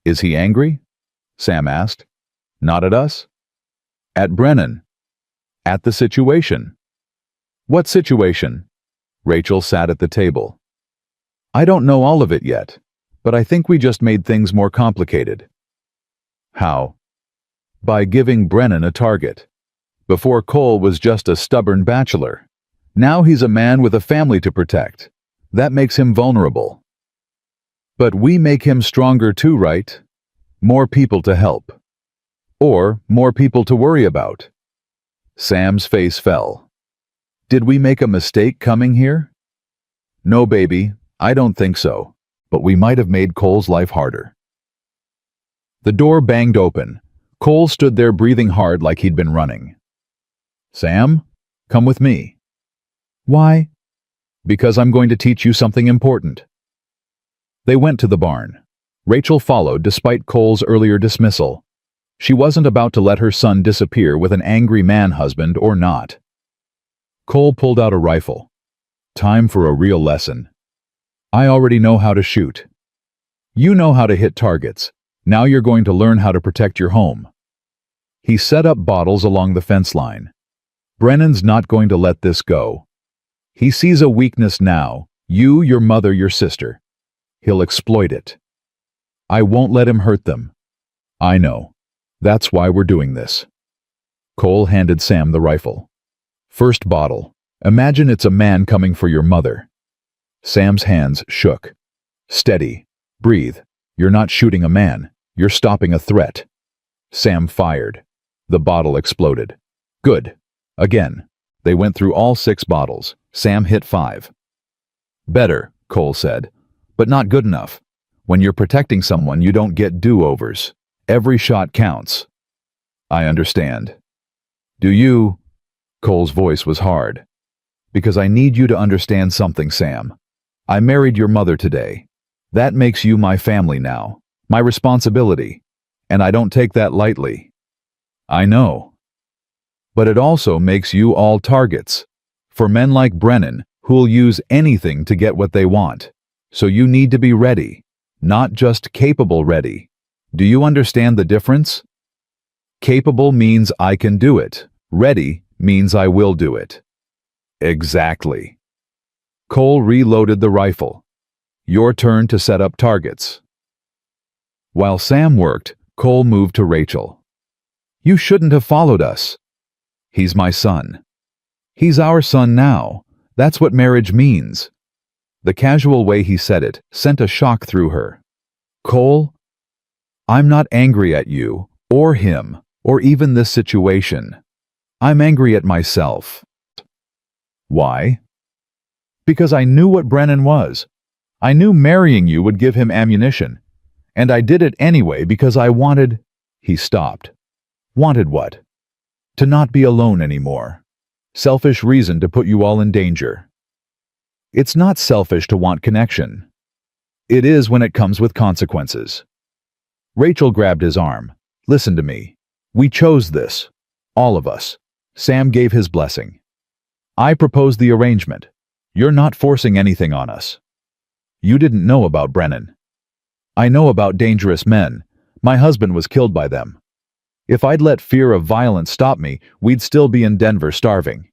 Is he angry? Sam asked. Not at us? At Brennan. At the situation. What situation? Rachel sat at the table. I don't know all of it yet. but I think we just made things more complicated. How? By giving Brennan a target. Before Cole was just a stubborn bachelor. Now he's a man with a family to protect. That makes him vulnerable. But we make him stronger too, right? More people to help. Or more people to worry about. Sam's face fell. Did we make a mistake coming here? No, baby, I don't think so. But we might have made Cole's life harder. The door banged open. Cole stood there breathing hard like he'd been running. Sam, come with me. Why? Because I'm going to teach you something important. They went to the barn. Rachel followed despite Cole's earlier dismissal. She wasn't about to let her son disappear with an angry man-husband or not. Cole pulled out a rifle. Time for a real lesson. I already know how to shoot. You know how to hit targets. Now you're going to learn how to protect your home. He set up bottles along the fence line. Brennan's not going to let this go. He sees a weakness now. You, your mother, your sister. He'll exploit it. I won't let him hurt them. I know. That's why we're doing this. Cole handed Sam the rifle. First bottle. Imagine it's a man coming for your mother. Sam's hands shook. Steady. Breathe. You're not shooting a man. You're stopping a threat. Sam fired. The bottle exploded. Good. Again. They went through all 6 bottles. Sam hit 5. Better, Cole said, but not good enough. When you're protecting someone, you don't get do-overs. Every shot counts. I understand. Do you? Cole's voice was hard. Because I need you to understand something, Sam. I married your mother today. That makes you my family now, my responsibility, and I don't take that lightly. I know. But it also makes you all targets, for men like Brennan who'll use anything to get what they want. So you need to be ready, not just capable ready. Do you understand the difference? Capable means I can do it. Ready means I will do it. Exactly. Cole reloaded the rifle. Your turn to set up targets. While Sam worked, Cole moved to Rachel. You shouldn't have followed us. He's my son. He's our son now. That's what marriage means. The casual way he said it sent a shock through her. Cole, I'm not angry at you, or him, or even this situation. I'm angry at myself. Why? Because I knew what Brennan was. I knew marrying you would give him ammunition. And I did it anyway because I wanted... He stopped. Wanted what? To not be alone anymore. Selfish reason to put you all in danger. It's not selfish to want connection. It is when it comes with consequences. Rachel grabbed his arm. Listen to me. We chose this. All of us. Sam gave his blessing. I proposed the arrangement. You're not forcing anything on us. You didn't know about Brennan. I know about dangerous men. My husband was killed by them. If I'd let fear of violence stop me, we'd still be in Denver starving.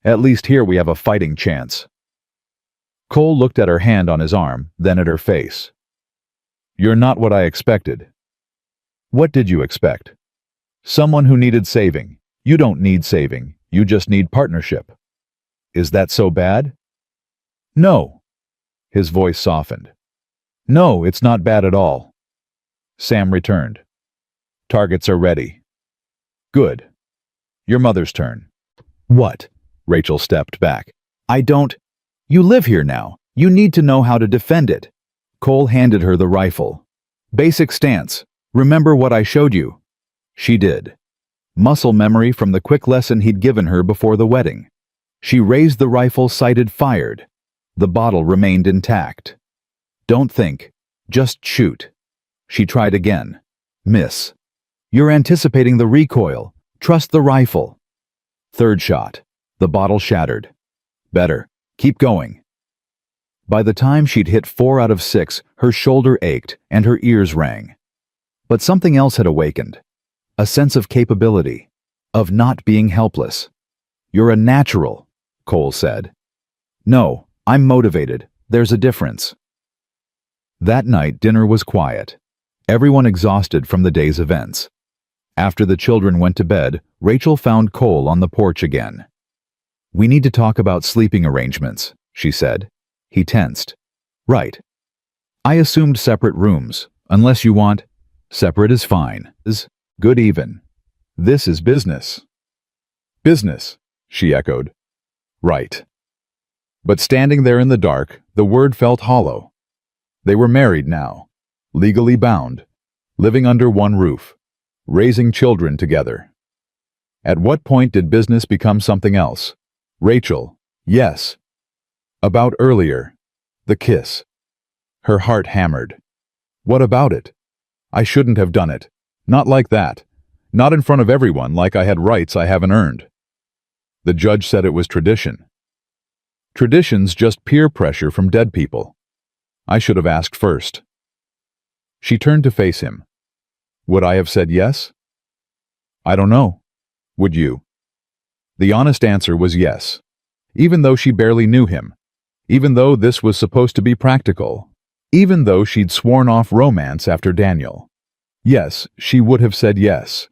At least here we have a fighting chance. Cole looked at her hand on his arm, then at her face. You're not what I expected. What did you expect? Someone who needed saving. You don't need saving. You just need partnership. Is that so bad? No. His voice softened. No, it's not bad at all. Sam returned. Targets are ready. Good. Your mother's turn. What? Rachel stepped back. I don't... You live here now. You need to know how to defend it. Cole handed her the rifle. Basic stance. Remember what I showed you? She did. Muscle memory from the quick lesson he'd given her before the wedding. She raised the rifle, sighted, fired. The bottle remained intact. Don't think. Just shoot. She tried again. Miss. You're anticipating the recoil. Trust the rifle. Third shot. The bottle shattered. Better. Keep going. By the time she'd hit 4 out of 6, her shoulder ached and her ears rang. But something else had awakened. A sense of capability. Of not being helpless. You're a natural, Cole said. No, I'm motivated. There's a difference. That night, dinner was quiet. Everyone exhausted from the day's events. After the children went to bed, Rachel found Cole on the porch again. "We need to talk about sleeping arrangements," she said. He tensed. "Right. I assumed separate rooms. Unless you want, separate is fine. Good even. This is business." "Business," she echoed. "Right." But standing there in the dark, the word felt hollow. They were married now, legally bound, living under one roof, raising children together. At what point did business become something else? Rachel, yes. About earlier, the kiss. Her heart hammered. What about it? I shouldn't have done it. Not like that. Not in front of everyone, like I had rights I haven't earned. The judge said it was tradition. Tradition's just peer pressure from dead people. I should have asked first. She turned to face him. Would I have said yes? I don't know. Would you? The honest answer was yes. Even though she barely knew him. Even though this was supposed to be practical. Even though she'd sworn off romance after Daniel. Yes, she would have said yes.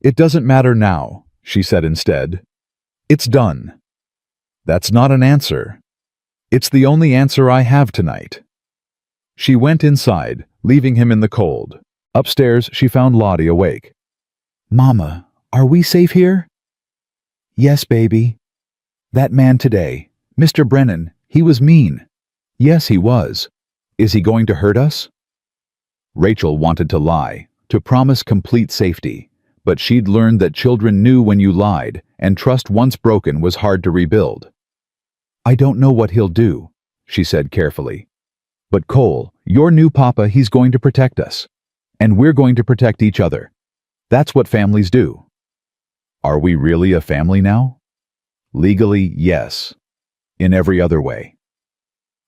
It doesn't matter now, she said instead. It's done. That's not an answer. It's the only answer I have tonight. She went inside, leaving him in the cold. Upstairs, she found Lottie awake. Mama, are we safe here? Yes, baby. That man today, Mr. Brennan, he was mean. Yes, he was. Is he going to hurt us? Rachel wanted to lie, to promise complete safety, but she'd learned that children knew when you lied, and trust once broken was hard to rebuild. I don't know what he'll do, she said carefully. But Cole, your new papa, he's going to protect us. And we're going to protect each other. That's what families do. Are we really a family now? Legally, yes. In every other way.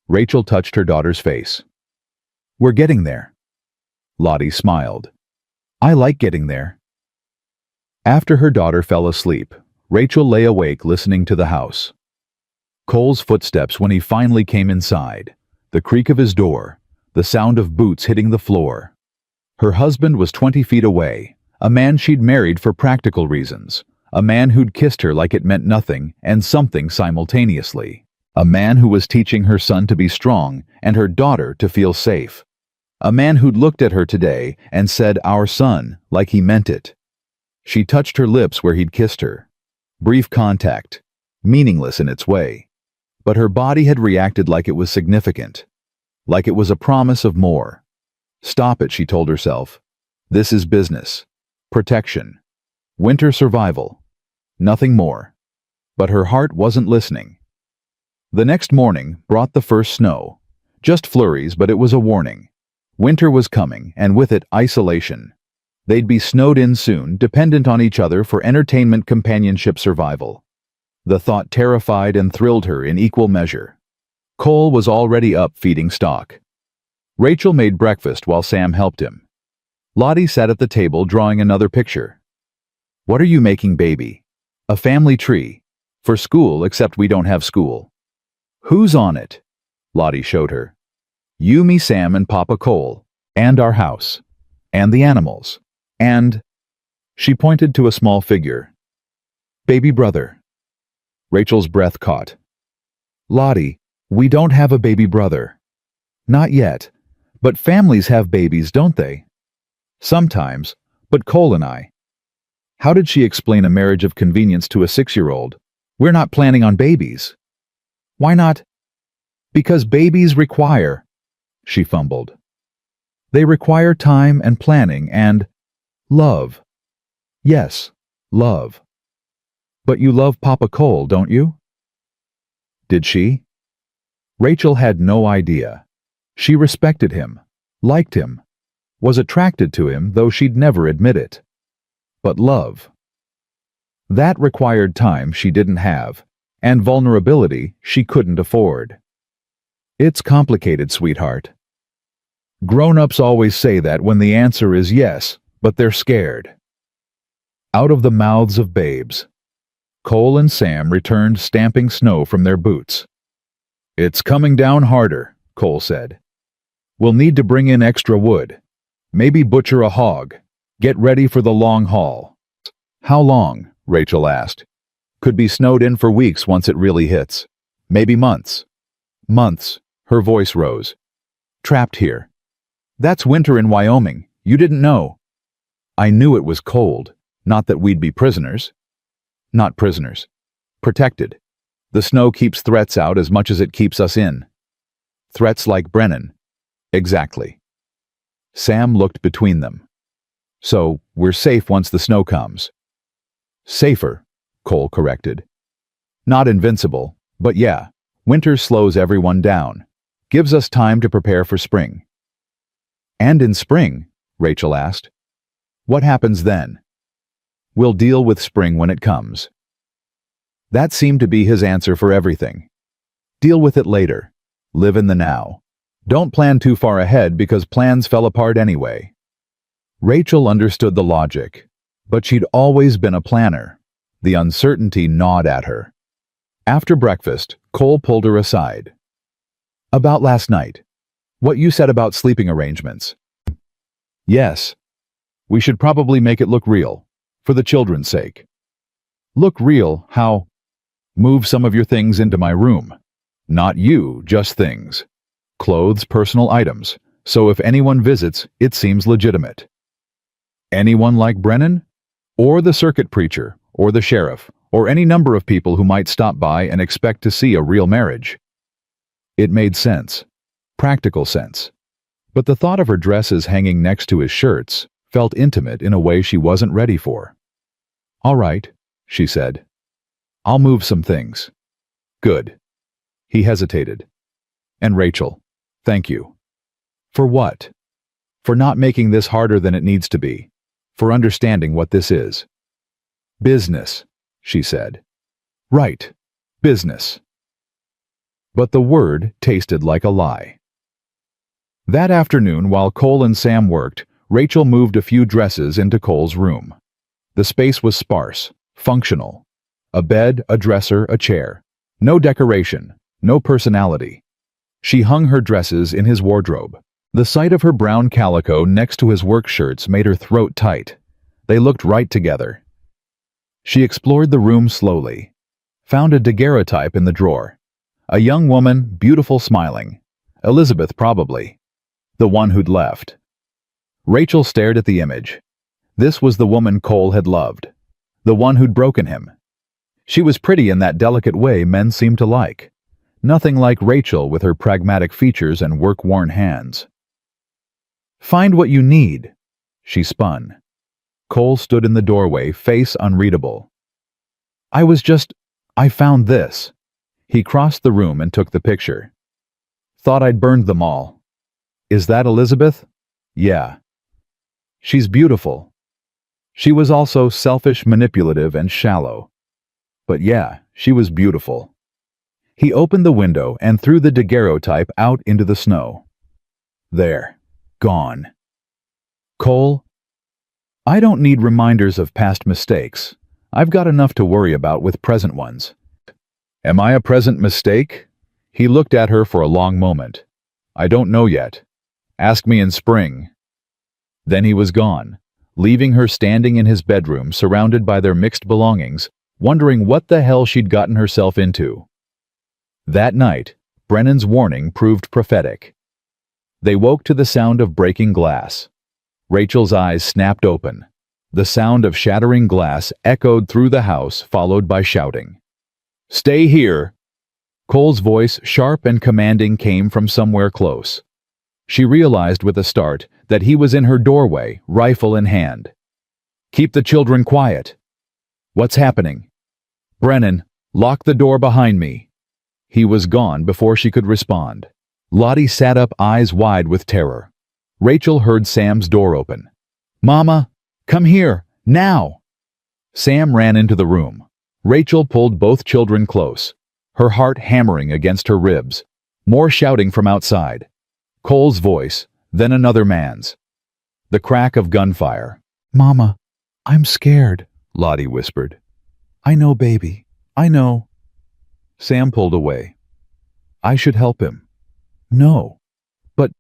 Rachel touched her daughter's face. We're getting there. Lottie smiled. I like getting there. After her daughter fell asleep, Rachel lay awake listening to the house. Cole's footsteps when he finally came inside, the creak of his door, the sound of boots hitting the floor. Her husband was 20 feet away, a man she'd married for practical reasons, a man who'd kissed her like it meant nothing and something simultaneously, a man who was teaching her son to be strong and her daughter to feel safe, a man who'd looked at her today and said, "Our son," like he meant it. She touched her lips where he'd kissed her. Brief contact, meaningless in its way. But her body had reacted like it was significant, like it was a promise of more. Stop it, she told herself. This is business. Protection. Winter survival. Nothing more. But her heart wasn't listening. The next morning brought the first snow. Just flurries, but it was a warning. Winter was coming, and with it, isolation. They'd be snowed in soon, dependent on each other for entertainment, companionship, survival. The thought terrified and thrilled her in equal measure. Cole was already up feeding stock. Rachel made breakfast while Sam helped him. Lottie sat at the table drawing another picture. What are you making, baby? A family tree. For school, except we don't have school. Who's on it? Lottie showed her. You, me, Sam, and Papa Cole. And our house. And the animals. And... She pointed to a small figure. Baby brother. Rachel's breath caught. Lottie, we don't have a baby brother. Not yet. But families have babies, don't they? Sometimes, but Cole and I. How did she explain a marriage of convenience to a 6-year-old? We're not planning on babies. Why not? Because babies require, she fumbled. They require time and planning and love. Yes, love. But you love Papa Cole, don't you? Did she? Rachel had no idea. She respected him, liked him, was attracted to him, though she'd never admit it. But love. That required time she didn't have, and vulnerability she couldn't afford. It's complicated, sweetheart. Grown-ups always say that when the answer is yes, but they're scared. Out of the mouths of babes. Cole and Sam returned stamping snow from their boots. It's coming down harder, Cole said. We'll need to bring in extra wood. Maybe butcher a hog. Get ready for the long haul. How long? Rachel asked. Could be snowed in for weeks once it really hits. Maybe months. Months. Her voice rose. Trapped here. That's winter in Wyoming. You didn't know. I knew it was cold. Not that we'd be prisoners. Not prisoners. Protected. The snow keeps threats out as much as it keeps us in. Threats like Brennan. Exactly. Sam looked between them. So, we're safe once the snow comes. Safer, Cole corrected. Not invincible, but yeah, winter slows everyone down. Gives us time to prepare for spring. And in spring, Rachel asked. What happens then? We'll deal with spring when it comes. That seemed to be his answer for everything. Deal with it later. Live in the now. Don't plan too far ahead because plans fell apart anyway. Rachel understood the logic, but she'd always been a planner. The uncertainty gnawed at her. After breakfast, Cole pulled her aside. About last night. What you said about sleeping arrangements. Yes. We should probably make it look real, for the children's sake. Look real, how? Move some of your things into my room. Not you, just things. Clothes, personal items, so if anyone visits, it seems legitimate. Anyone like Brennan? Or the circuit preacher, or the sheriff, or any number of people who might stop by and expect to see a real marriage. It made sense. Practical sense. But the thought of her dresses hanging next to his shirts felt intimate in a way she wasn't ready for. All right, she said. I'll move some things. Good. He hesitated. And Rachel, thank you. For what? For not making this harder than it needs to be. For understanding what this is. Business, she said. Right. Business. But the word tasted like a lie. That afternoon, while Cole and Sam worked, Rachel moved a few dresses into Cole's room. The space was sparse, functional. A bed, a dresser, a chair. No decoration, no personality. She hung her dresses in his wardrobe. The sight of her brown calico next to his work shirts made her throat tight. They looked right together. She explored the room slowly. Found a daguerreotype in the drawer. A young woman, beautiful smiling. Elizabeth, probably. The one who'd left. Rachel stared at the image. This was the woman Cole had loved. The one who'd broken him. She was pretty in that delicate way men seem to like. Nothing like Rachel with her pragmatic features and work-worn hands. Find what you need, she spun. Cole stood in the doorway, face unreadable. I found this. He crossed the room and took the picture. Thought I'd burned them all. Is that Elizabeth? Yeah. She's beautiful. She was also selfish, manipulative, and shallow. But yeah, she was beautiful. He opened the window and threw the daguerreotype out into the snow. There. Gone. Cole, I don't need reminders of past mistakes. I've got enough to worry about with present ones. Am I a present mistake? He looked at her for a long moment. I don't know yet. Ask me in spring. Then he was gone, leaving her standing in his bedroom surrounded by their mixed belongings, wondering what the hell she'd gotten herself into. That night, Brennan's warning proved prophetic. They woke to the sound of breaking glass. Rachel's eyes snapped open. The sound of shattering glass echoed through the house, followed by shouting. Stay here! Cole's voice, sharp and commanding, came from somewhere close. She realized with a start that he was in her doorway, rifle in hand. Keep the children quiet. What's happening? Brennan, lock the door behind me. He was gone before she could respond. Lottie sat up, eyes wide with terror. Rachel heard Sam's door open. Mama, come here, now! Sam ran into the room. Rachel pulled both children close, her heart hammering against her ribs. More shouting from outside. Cole's voice, then another man's. The crack of gunfire. Mama, I'm scared, Lottie whispered. I know, baby, I know. Sam pulled away. I should help him. No. But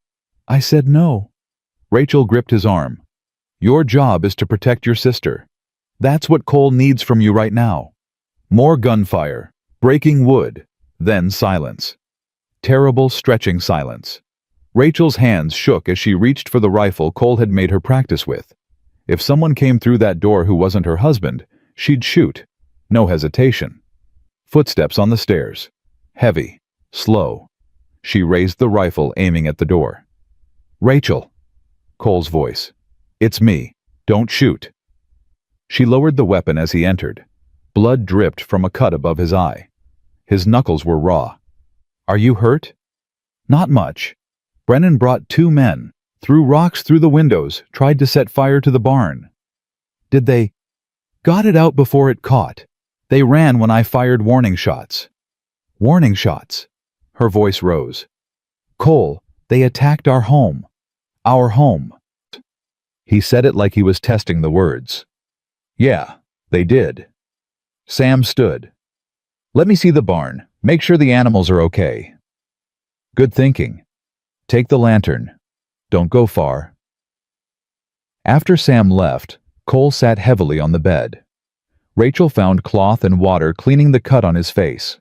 I said no. Rachel gripped his arm. Your job is to protect your sister. That's what Cole needs from you right now. More gunfire, breaking wood, then silence. Terrible, stretching silence. Rachel's hands shook as she reached for the rifle Cole had made her practice with. If someone came through that door who wasn't her husband, she'd shoot. No hesitation. Footsteps on the stairs. Heavy. Slow. She raised the rifle, aiming at the door. Rachel. Cole's voice. It's me. Don't shoot. She lowered the weapon as he entered. Blood dripped from a cut above his eye. His knuckles were raw. Are you hurt? Not much. Brennan brought 2 men, threw rocks through the windows, tried to set fire to the barn. Did they? Got it out before it caught. They ran when I fired warning shots. Warning shots? Her voice rose. Cole, they attacked our home. Our home. He said it like he was testing the words. Yeah, they did. Sam stood. Let me see the barn. Make sure the animals are okay. Good thinking. Take the lantern. Don't go far. After Sam left, Cole sat heavily on the bed. Rachel found cloth and water cleaning the cut on his face.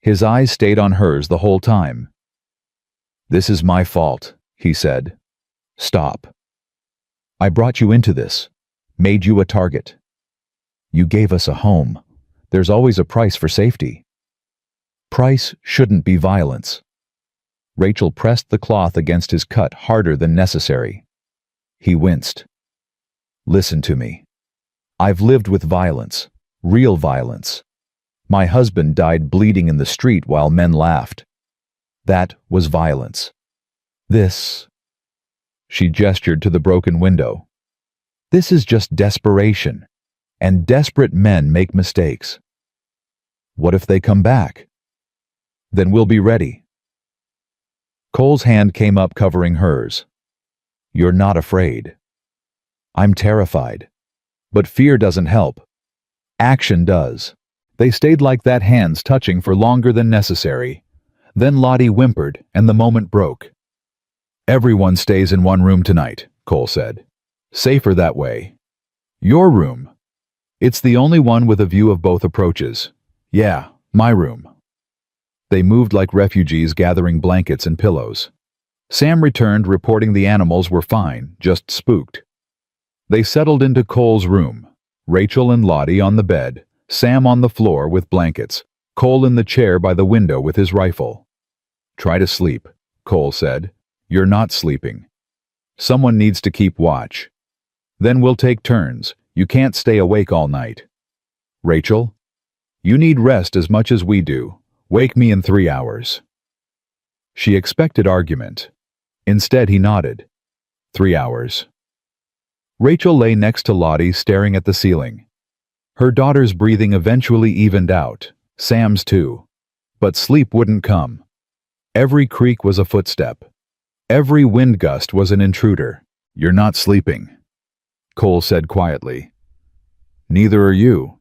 His eyes stayed on hers the whole time. This is my fault, he said. Stop. I brought you into this, made you a target. You gave us a home. There's always a price for safety. Price shouldn't be violence. Rachel pressed the cloth against his cut harder than necessary. He winced. Listen to me. I've lived with violence, real violence. My husband died bleeding in the street while men laughed. That was violence. This... She gestured to the broken window. This is just desperation, and desperate men make mistakes. What if they come back? Then we'll be ready. Cole's hand came up covering hers. You're not afraid. I'm terrified. But fear doesn't help. Action does. They stayed like that, hands touching for longer than necessary. Then Lottie whimpered, and the moment broke. Everyone stays in one room tonight, Cole said. Safer that way. Your room. It's the only one with a view of both approaches. Yeah, my room. They moved like refugees, gathering blankets and pillows. Sam returned, reporting the animals were fine, just spooked. They settled into Cole's room. Rachel and Lottie on the bed, Sam on the floor with blankets, Cole in the chair by the window with his rifle. Try to sleep, Cole said. You're not sleeping. Someone needs to keep watch. Then we'll take turns. You can't stay awake all night. Rachel, you need rest as much as we do. Wake me in 3 hours. She expected argument. Instead, he nodded. 3 hours. Rachel lay next to Lottie, staring at the ceiling. Her daughter's breathing eventually evened out, Sam's too. But sleep wouldn't come. Every creak was a footstep. Every wind gust was an intruder. You're not sleeping, Cole said quietly. Neither are you.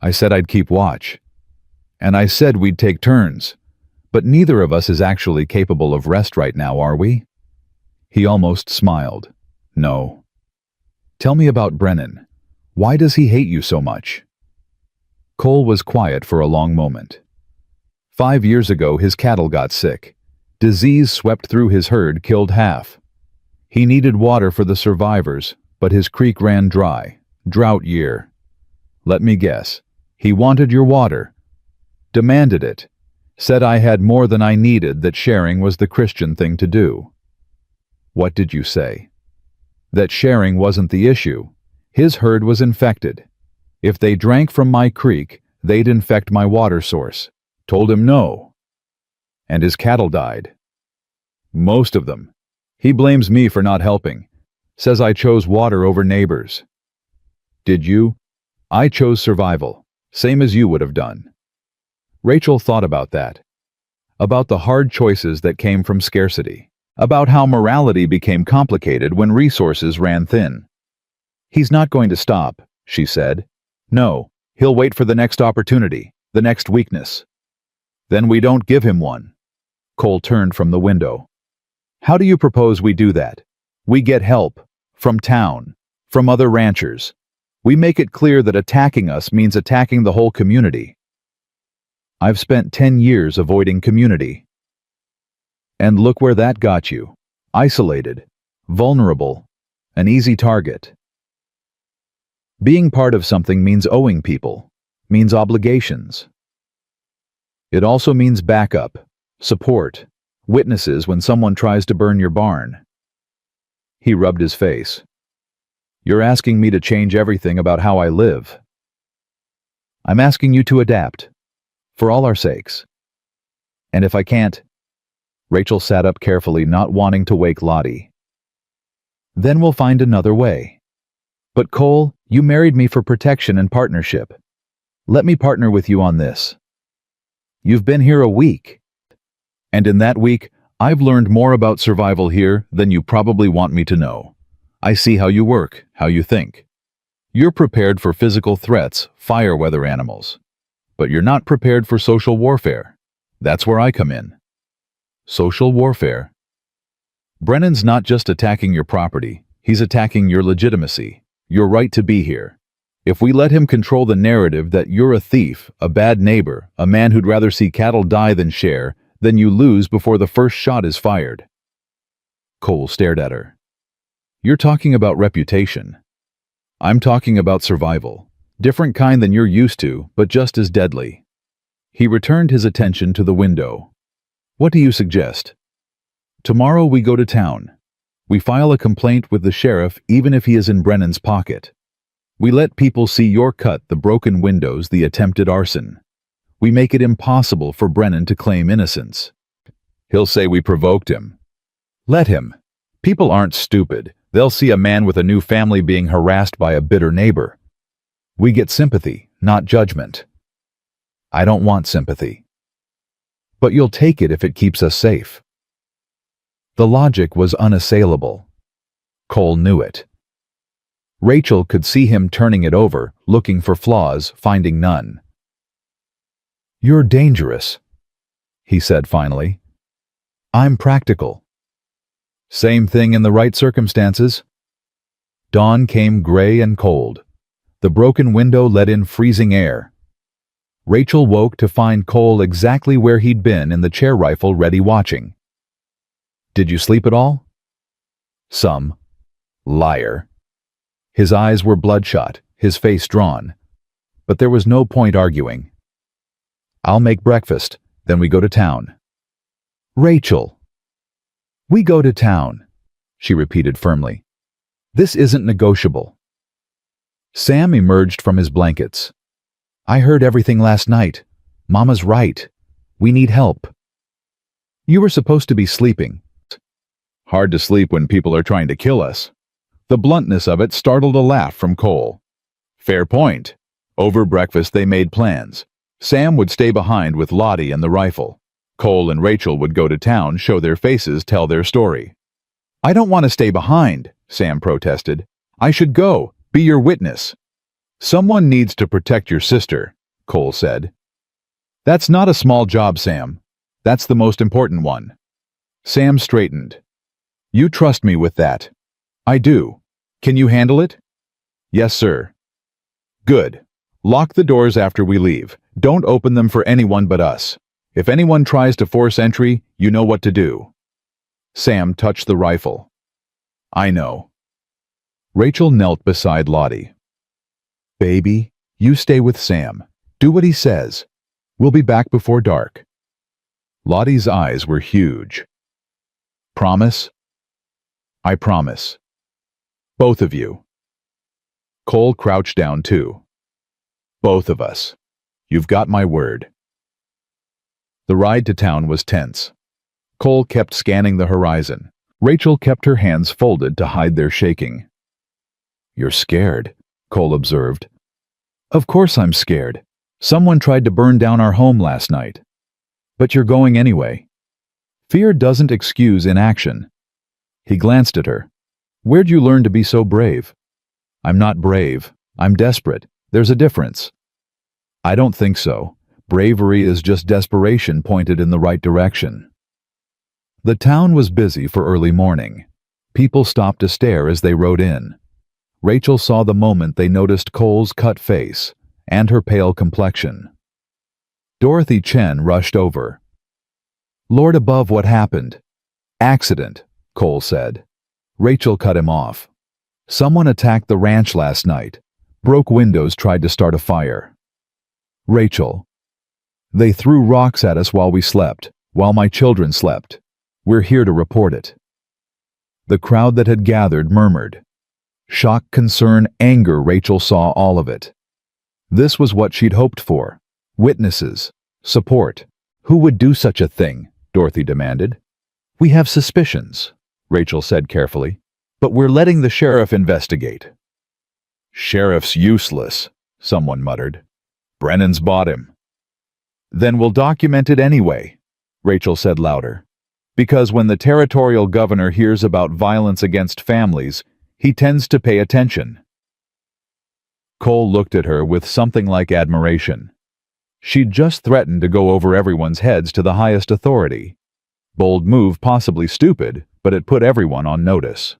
I said I'd keep watch. And I said we'd take turns. But neither of us is actually capable of rest right now, are we? He almost smiled. No. Tell me about Brennan. Why does he hate you so much? Cole was quiet for a long moment. 5 years ago, his cattle got sick. Disease swept through his herd, killed half. He needed water for the survivors, but his creek ran dry. Drought year. Let me guess. He wanted your water. Demanded it. Said I had more than I needed, that sharing was the Christian thing to do. What did you say? That sharing wasn't the issue. His herd was infected. If they drank from my creek, they'd infect my water source. Told him no. And his cattle died. Most of them. He blames me for not helping. Says I chose water over neighbors. Did you? I chose survival, same as you would have done. Rachel thought about that. About the hard choices that came from scarcity. About how morality became complicated when resources ran thin. He's not going to stop, she said. No, he'll wait for the next opportunity, the next weakness. Then we don't give him one. Cole turned from the window. How do you propose we do that? We get help. From town. From other ranchers. We make it clear that attacking us means attacking the whole community. I've spent 10 years avoiding community. And look where that got you. Isolated. Vulnerable. An easy target. Being part of something means owing people. Means obligations. It also means backup. Support. Witnesses when someone tries to burn your barn. He rubbed his face. You're asking me to change everything about how I live. I'm asking you to adapt. For all our sakes. And if I can't... Rachel sat up carefully, not wanting to wake Lottie. Then we'll find another way. But Cole, you married me for protection and partnership. Let me partner with you on this. You've been here a week. And in that week, I've learned more about survival here than you probably want me to know. I see how you work, how you think. You're prepared for physical threats, fire weather animals. But you're not prepared for social warfare. That's where I come in. Social warfare. Brennan's not just attacking your property, he's attacking your legitimacy, your right to be here. If we let him control the narrative that you're a thief, a bad neighbor, a man who'd rather see cattle die than share, then you lose before the first shot is fired. Cole stared at her. You're talking about reputation. I'm talking about survival. Different kind than you're used to, but just as deadly. He returned his attention to the window. What do you suggest? Tomorrow we go to town. We file a complaint with the sheriff even if he is in Brennan's pocket. We let people see your cut, the broken windows, the attempted arson. We make it impossible for Brennan to claim innocence. He'll say we provoked him. Let him. People aren't stupid. They'll see a man with a new family being harassed by a bitter neighbor. We get sympathy, not judgment. I don't want sympathy. But you'll take it if it keeps us safe. The logic was unassailable. Cole knew it. Rachel could see him turning it over, looking for flaws, finding none. You're dangerous, he said finally. I'm practical. Same thing in the right circumstances. Dawn came gray and cold. The broken window let in freezing air. Rachel woke to find Cole exactly where he'd been in the chair rifle ready watching. Did you sleep at all? Some. Liar. His eyes were bloodshot, his face drawn. But there was no point arguing. I'll make breakfast, then we go to town. Rachel. We go to town, she repeated firmly. This isn't negotiable. Sam emerged from his blankets. I heard everything last night. Mama's right. We need help. You were supposed to be sleeping. Hard to sleep when people are trying to kill us. The bluntness of it startled a laugh from Cole. Fair point. Over breakfast they made plans. Sam would stay behind with Lottie and the rifle. Cole and Rachel would go to town, show their faces, tell their story. I don't want to stay behind, Sam protested. I should go, be your witness. Someone needs to protect your sister, Cole said. That's not a small job, Sam. That's the most important one. Sam straightened. You trust me with that. I do. Can you handle it? Yes, sir. Good. Lock the doors after we leave. Don't open them for anyone but us. If anyone tries to force entry, you know what to do. Sam touched the rifle. I know. Rachel knelt beside Lottie. Baby, you stay with Sam. Do what he says. We'll be back before dark. Lottie's eyes were huge. Promise? I promise. Both of you. Cole crouched down too. Both of us. You've got my word. The ride to town was tense. Cole kept scanning the horizon. Rachel kept her hands folded to hide their shaking. You're scared, Cole observed. Of course I'm scared. Someone tried to burn down our home last night. But you're going anyway. Fear doesn't excuse inaction. He glanced at her. Where'd you learn to be so brave? I'm not brave. I'm desperate. There's a difference. I don't think so. Bravery is just desperation pointed in the right direction. The town was busy for early morning. People stopped to stare as they rode in. Rachel saw the moment they noticed Cole's cut face and her pale complexion. Dorothy Chen rushed over. "Lord above, what happened?" "Accident," Cole said. Rachel cut him off. "Someone attacked the ranch last night. Broke windows, tried to start a fire." Rachel. "They threw rocks at us while we slept, while my children slept. We're here to report it." The crowd that had gathered murmured. Shock, concern, anger. Rachel saw all of it. This was what she'd hoped for. Witnesses. Support. "Who would do such a thing?" Dorothy demanded. "We have suspicions," Rachel said carefully, "but we're letting the sheriff investigate." "Sheriff's useless," someone muttered. "Brennan's bought him." "Then we'll document it anyway," Rachel said louder. "Because when the territorial governor hears about violence against families, he tends to pay attention." Cole looked at her with something like admiration. She'd just threatened to go over everyone's heads to the highest authority. Bold move, possibly stupid, but it put everyone on notice.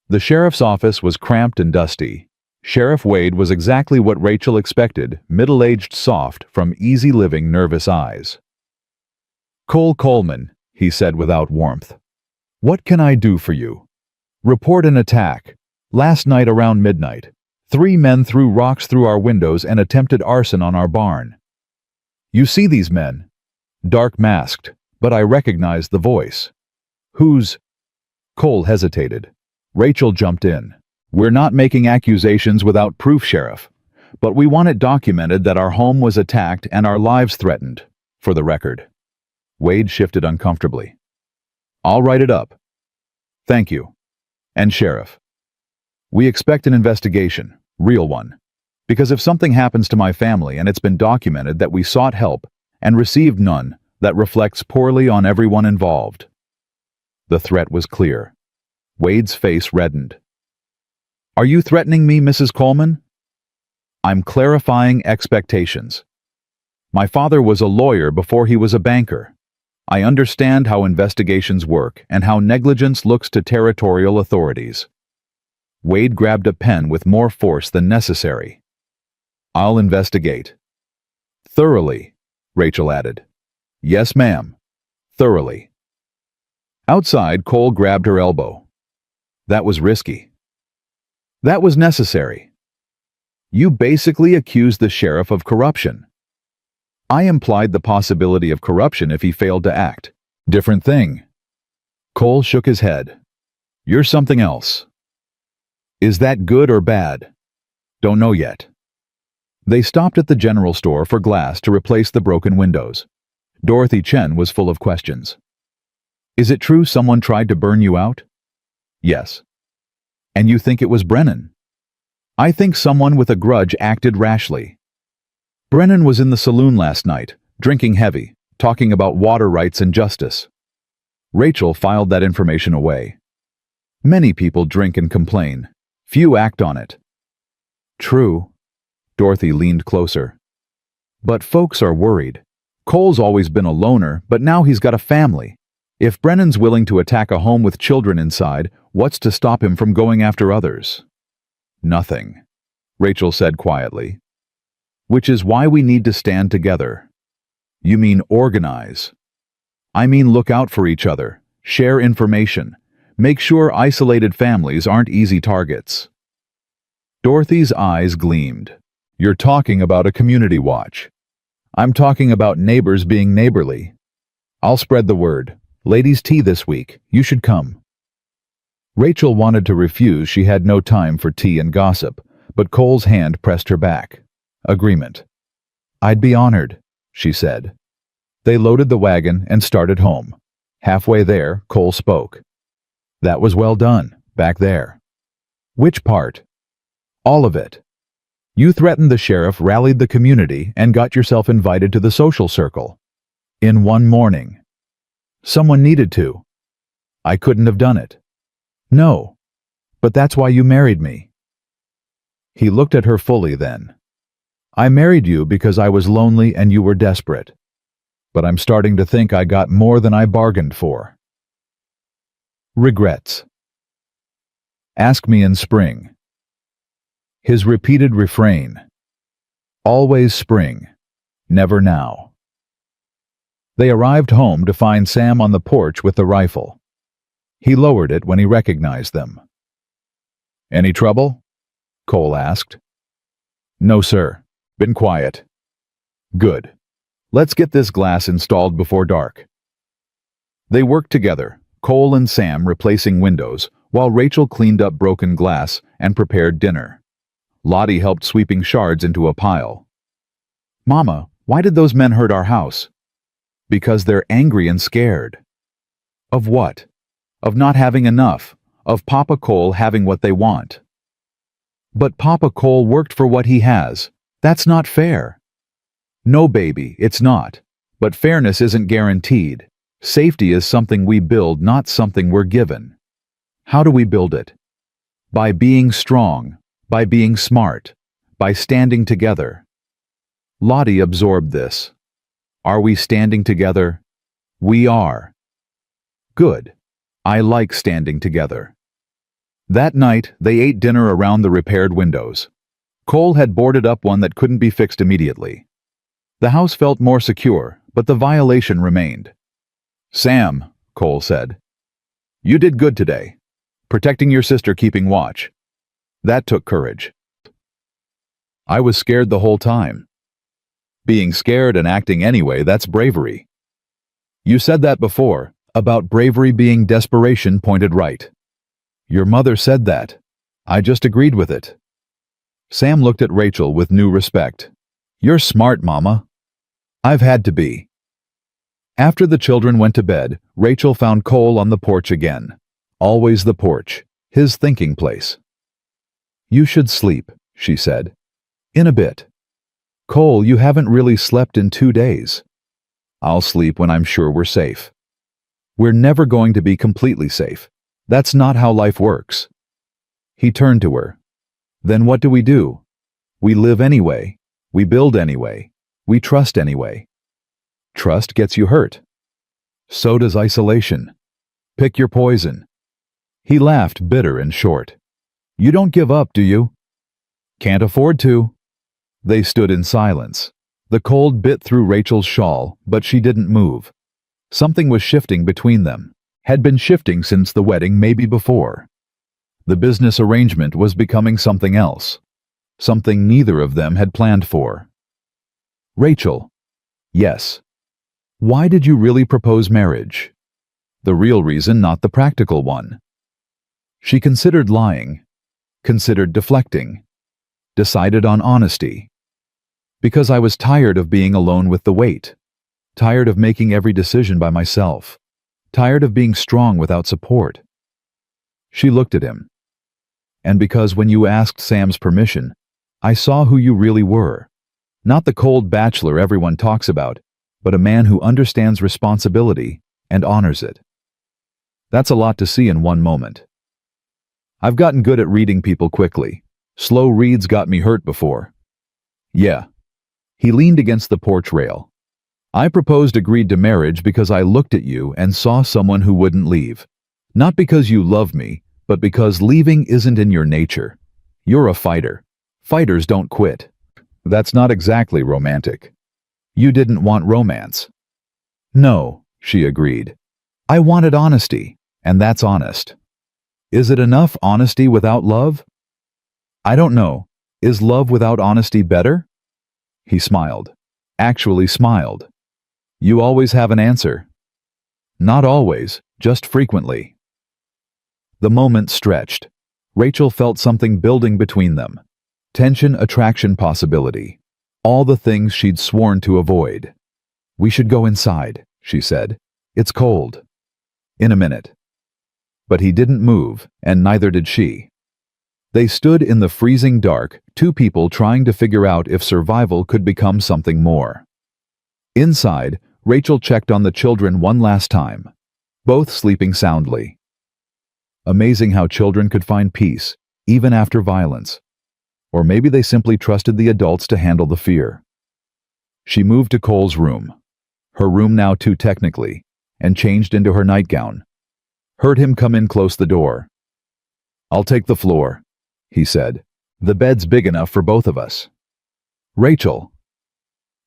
The sheriff's office was cramped and dusty. Sheriff Wade was exactly what Rachel expected, middle-aged, soft, from easy-living, nervous eyes. "Cole Coleman," he said without warmth. "What can I do for you?" "Report an attack. Last night around midnight. 3 men threw rocks through our windows and attempted arson on our barn." "You see these men?" "Dark masked, but I recognized the voice." "Who's—" Cole hesitated. Rachel jumped in. "We're not making accusations without proof, Sheriff. But we want it documented that our home was attacked and our lives threatened, for the record." Wade shifted uncomfortably. "I'll write it up." "Thank you. And Sheriff, we expect an investigation, real one. Because if something happens to my family and it's been documented that we sought help and received none, that reflects poorly on everyone involved." The threat was clear. Wade's face reddened. "Are you threatening me, Mrs. Coleman?" "I'm clarifying expectations. My father was a lawyer before he was a banker. I understand how investigations work and how negligence looks to territorial authorities." Wade grabbed a pen with more force than necessary. "I'll investigate." "Thoroughly," Rachel added. "Yes, ma'am. Thoroughly." Outside, Cole grabbed her elbow. "That was risky." "That was necessary. You basically accused the sheriff of corruption." "I implied the possibility of corruption if he failed to act. Different thing." Cole shook his head. "You're something else." "Is that good or bad?" "Don't know yet." They stopped at the general store for glass to replace the broken windows. Dorothy Chen was full of questions. "Is it true someone tried to burn you out?" "Yes." "And you think it was Brennan?" "I think someone with a grudge acted rashly. Brennan was in the saloon last night, drinking heavy, talking about water rights and justice." Rachel filed that information away. "Many people drink and complain. Few act on it." "True." Dorothy leaned closer. "But folks are worried. Cole's always been a loner, but now he's got a family. If Brennan's willing to attack a home with children inside, what's to stop him from going after others?" "Nothing," Rachel said quietly. "Which is why we need to stand together." "You mean organize?" "I mean look out for each other, share information, make sure isolated families aren't easy targets." Dorothy's eyes gleamed. "You're talking about a community watch." "I'm talking about neighbors being neighborly. I'll spread the word. Ladies' tea this week. You should come." Rachel wanted to refuse. She had no time for tea and gossip, but Cole's hand pressed her back. Agreement. "I'd be honored," she said. They loaded the wagon and started home. Halfway there, Cole spoke. "That was well done, back there." "Which part?" "All of it. You threatened the sheriff, rallied the community, and got yourself invited to the social circle. In one morning. Someone needed to. I couldn't have done it." "No. But that's why you married me." He looked at her fully then. "I married you because I was lonely and you were desperate. but I'm starting to think I got more than I bargained for. Regrets. Ask me in spring. His repeated refrain. Always spring, never now. They arrived home to find Sam on the porch with the rifle. He lowered it when he recognized them. "Any trouble?" Cole asked. "No, sir. Been quiet." "Good. Let's get this glass installed before dark." They worked together, Cole and Sam replacing windows, while Rachel cleaned up broken glass and prepared dinner. Lottie helped sweeping shards into a pile. "Mama, why did those men hurt our house?" "Because they're angry and scared." "Of what?" "Of not having enough, of Papa Cole having what they want." "But Papa Cole worked for what he has. That's not fair." "No, baby, it's not. But fairness isn't guaranteed. Safety is something we build, not something we're given." "How do we build it?" "By being strong, by being smart, by standing together." Lottie absorbed this. "Are we standing together?" "We are." "Good. I like standing together." That night, they ate dinner around the repaired windows. Cole had boarded up one that couldn't be fixed immediately. The house felt more secure, but the violation remained. "Sam," Cole said, "you did good today. Protecting your sister, keeping watch. That took courage." "I was scared the whole time." "Being scared and acting anyway, that's bravery." "You said that before, about bravery being desperation pointed right." "Your mother said that. I just agreed with it." Sam looked at Rachel with new respect. "You're smart, Mama." "I've had to be." After the children went to bed, Rachel found Cole on the porch again. Always the porch, his thinking place. "You should sleep," she said. "In a bit." "Cole, you haven't really slept in 2 days." "I'll sleep when I'm sure we're safe." "We're never going to be completely safe. That's not how life works." He turned to her. "Then what do? We live anyway. We build anyway. We trust anyway." "Trust gets you hurt." "So does isolation. Pick your poison." He laughed, bitter and short. "You don't give up, do you?" "Can't afford to." They stood in silence. The cold bit through Rachel's shawl, but she didn't move. Something was shifting between them. Had been shifting since the wedding, maybe before. The business arrangement was becoming something else. Something neither of them had planned for. "Rachel." "Yes." "Why did you really propose marriage?" "The real reason, not the practical one." She considered lying, considered deflecting, decided on honesty. "Because I was tired of being alone with the weight, tired of making every decision by myself, tired of being strong without support." She looked at him. "And because when you asked Sam's permission, I saw who you really were. Not the cold bachelor everyone talks about, but a man who understands responsibility and honors it." That's a lot to see in one moment. "I've gotten good at reading people quickly. Slow reads got me hurt before." "Yeah." He leaned against the porch rail. "I agreed to marriage because I looked at you and saw someone who wouldn't leave. Not because you love me, but because leaving isn't in your nature. You're a fighter. Fighters don't quit." "That's not exactly romantic." "You didn't want romance." "No," she agreed. "I wanted honesty, and that's honest." "Is it enough honesty without love?" "I don't know. Is love without honesty better?" He smiled. Actually smiled. "You always have an answer." "Not always, just frequently." The moment stretched. Rachel felt something building between them. Tension, attraction, possibility. All the things she'd sworn to avoid. "We should go inside," she said. "It's cold." "In a minute." But he didn't move, and neither did she. They stood in the freezing dark, two people trying to figure out if survival could become something more. Inside, Rachel checked on the children one last time, both sleeping soundly. Amazing how children could find peace, even after violence. Or maybe they simply trusted the adults to handle the fear. She moved to Cole's room. her room now too technically, and changed into her nightgown. Heard him come in close the door. "I'll take the floor," he said. "The bed's big enough for both of us." "Rachel,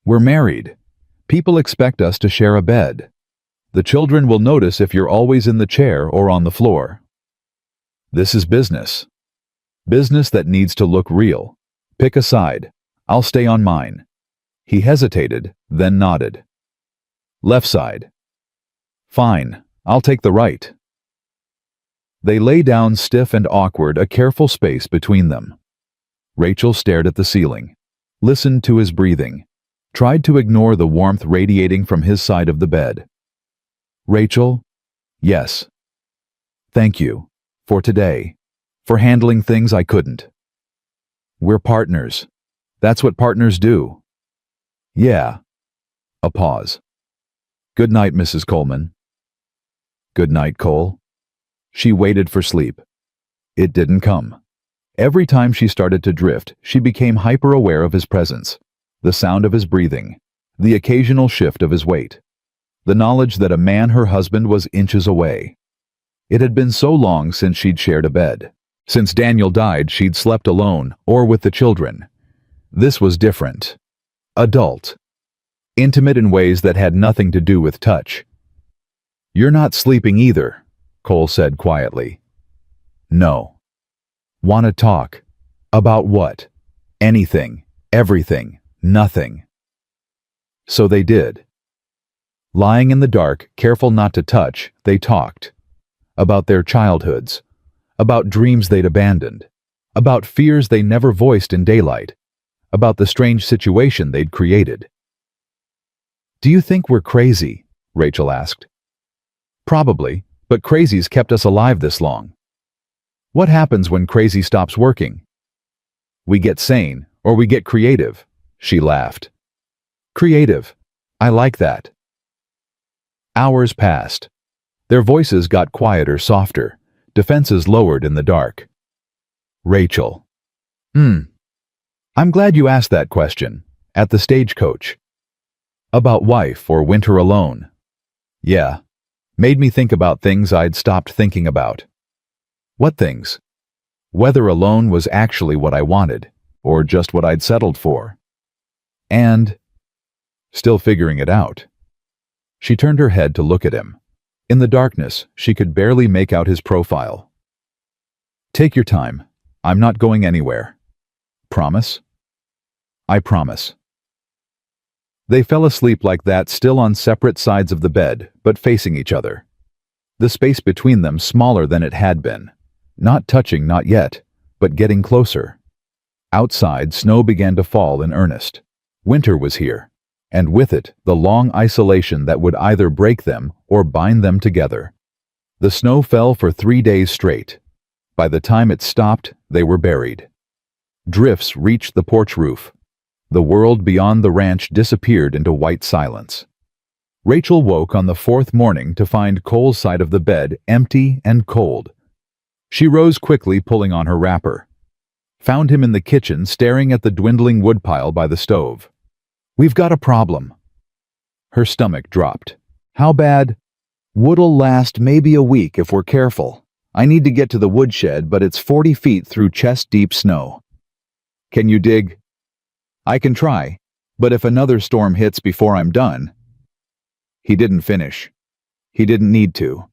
we're married. People expect us to share a bed. The children will notice if you're always in the chair or on the floor. This is business. Business that needs to look real. Pick a side. I'll stay on mine." He hesitated, then nodded. "Left side." "Fine, I'll take the right." They lay down stiff and awkward, a careful space between them. Rachel stared at the ceiling, listened to his breathing, tried to ignore the warmth radiating from his side of the bed. "Rachel, yes. Thank you, for today, for handling things I couldn't. We're partners. That's what partners do." "Yeah." A pause. "Good night, Mrs. Coleman." "Good night, Cole." She waited for sleep. It didn't come. Every time she started to drift, she became hyper-aware of his presence, the sound of his breathing, the occasional shift of his weight, the knowledge that a man, her husband, was inches away. It had been so long since she'd shared a bed. Since Daniel died, she'd slept alone or with the children. This was different. Adult. Intimate in ways that had nothing to do with touch. "You're not sleeping either," Cole said quietly. "No." "Want to talk? About what?" "Anything, everything, nothing." So they did. Lying in the dark, careful not to touch, they talked. About their childhoods. About dreams they'd abandoned. About fears they never voiced in daylight. About the strange situation they'd created. "Do you think we're crazy?" Rachel asked. "Probably, but crazy's kept us alive this long." "What happens when crazy stops working?" "We get sane, or we get creative," she laughed. "Creative. I like that." Hours passed. Their voices got quieter, softer, defenses lowered in the dark. "Rachel. I'm glad you asked that question. At the stagecoach. About wife or winter alone. Yeah. Made me think about things I'd stopped thinking about." "What things?" "Whether alone was actually what I wanted, or just what I'd settled for. And still figuring it out." She turned her head to look at him. In the darkness, she could barely make out his profile. "Take your time. I'm not going anywhere." "Promise?" "I promise." They fell asleep like that, still on separate sides of the bed, but facing each other. The space between them smaller than it had been. Not touching, not yet, but getting closer. Outside, snow began to fall in earnest. Winter was here, and with it, the long isolation that would either break them or bind them together. The snow fell for 3 days straight. By the time it stopped, they were buried. Drifts reached the porch roof. The world beyond the ranch disappeared into white silence. Rachel woke on the 4th morning to find Cole's side of the bed empty and cold. She rose quickly, pulling on her wrapper. Found him in the kitchen, staring at the dwindling woodpile by the stove. "We've got a problem." Her stomach dropped. "How bad?" "Wood'll last maybe a week if we're careful. I need to get to the woodshed, but it's 40 feet through chest-deep snow." "Can you dig?" "I can try, but if another storm hits before I'm done..." He didn't finish. He didn't need to.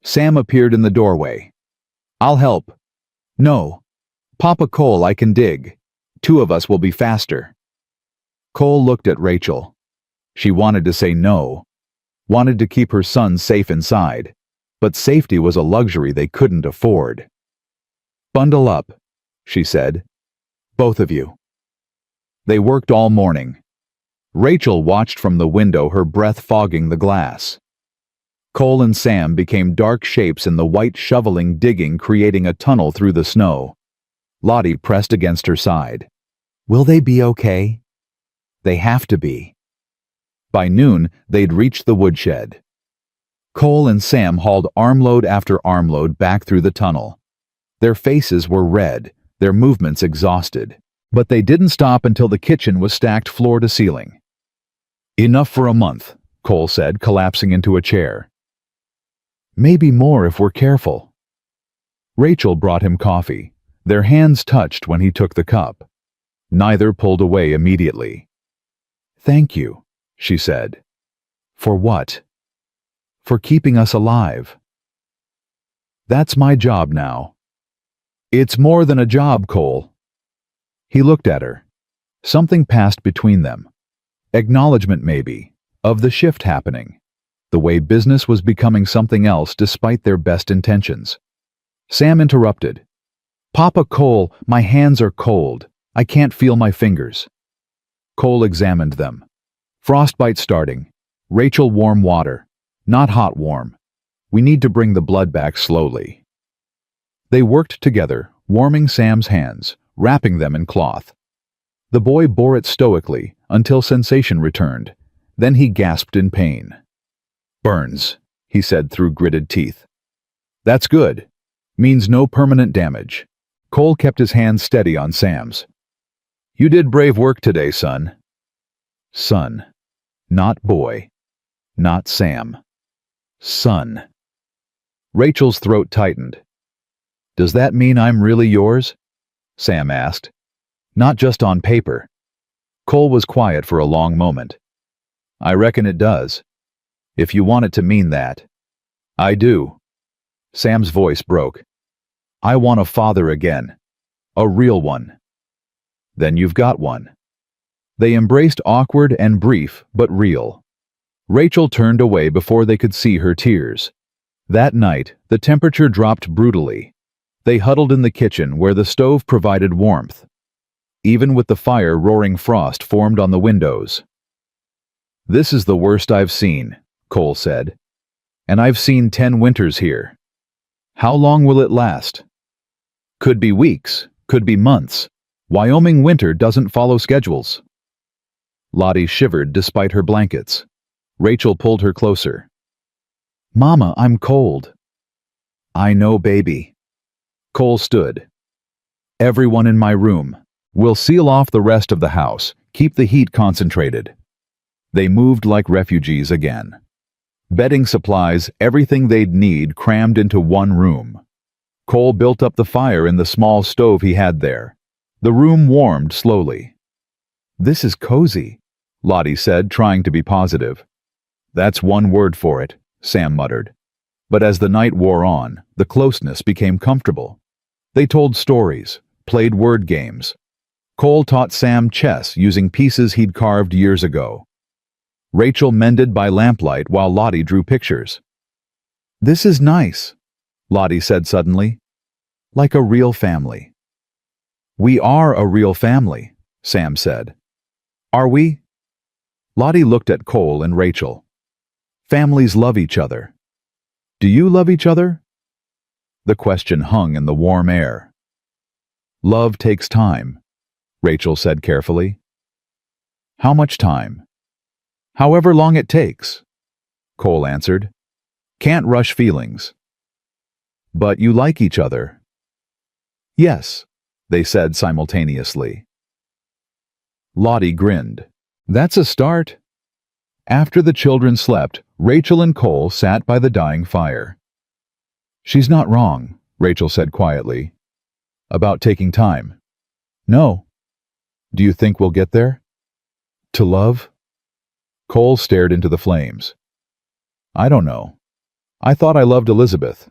Sam appeared in the doorway. "I'll help." "No. Papa Cole, I can dig. 2 of us will be faster." Cole looked at Rachel. She wanted to say no. Wanted to keep her son safe inside. But safety was a luxury they couldn't afford. "Bundle up," she said. "Both of you." They worked all morning. Rachel watched from the window, her breath fogging the glass. Cole and Sam became dark shapes in the white, shoveling, digging, creating a tunnel through the snow. Lottie pressed against her side. "Will they be okay?" "They have to be." By noon, they'd reached the woodshed. Cole and Sam hauled armload after armload back through the tunnel. Their faces were red, their movements exhausted. But they didn't stop until the kitchen was stacked floor to ceiling. "Enough for a month," Cole said, collapsing into a chair. Maybe more if we're careful. Rachel brought him coffee. Their hands touched when he took the cup. Neither pulled away immediately. Thank you, she said. For what? For keeping us alive. That's my job now. It's more than a job, Cole. He looked at her. Something passed between them. Acknowledgement, maybe, of the shift happening. The way business was becoming something else despite their best intentions. Sam interrupted. Papa Cole, my hands are cold. I can't feel my fingers. Cole examined them. Frostbite starting. Rachel, warm water. Not hot warm. We need to bring the blood back slowly. They worked together, warming Sam's hands, wrapping them in cloth. The boy bore it stoically until sensation returned. Then he gasped in pain. Burns, he said through gritted teeth. That's good. Means no permanent damage. Cole kept his hands steady on Sam's. You did brave work today, son. Son. Not boy. Not Sam. Son. Rachel's throat tightened. Does that mean I'm really yours? Sam asked. Not just on paper. Cole was quiet for a long moment. I reckon it does. If you want it to mean that. I do. Sam's voice broke. I want a father again. A real one. Then you've got one. They embraced, awkward and brief, but real. Rachel turned away before they could see her tears. That night, the temperature dropped brutally. They huddled in the kitchen where the stove provided warmth. Even with the fire, roaring frost formed on the windows. This is the worst I've seen, Cole said. And I've seen 10 winters here. How long will it last? Could be weeks, could be months. Wyoming winter doesn't follow schedules. Lottie shivered despite her blankets. Rachel pulled her closer. Mama, I'm cold. I know, baby. Cole stood. Everyone in my room. We'll seal off the rest of the house, keep the heat concentrated. They moved like refugees again. Bedding supplies, everything they'd need crammed into one room. Cole built up the fire in the small stove he had there. The room warmed slowly. This is cozy, Lottie said, trying to be positive. That's one word for it, Sam muttered. But as the night wore on, the closeness became comfortable. They told stories, played word games. Cole taught Sam chess using pieces he'd carved years ago. Rachel mended by lamplight while Lottie drew pictures. This is nice, Lottie said suddenly. Like a real family. We are a real family, Sam said. Are we? Lottie looked at Cole and Rachel. Families love each other. Do you love each other? The question hung in the warm air. Love takes time, Rachel said carefully. How much time? However long it takes, Cole answered. Can't rush feelings. But you like each other. Yes, they said simultaneously. Lottie grinned. That's a start. After the children slept, Rachel and Cole sat by the dying fire. She's not wrong, Rachel said quietly. About taking time. No. Do you think we'll get there? To love? Cole stared into the flames. I don't know. I thought I loved Elizabeth.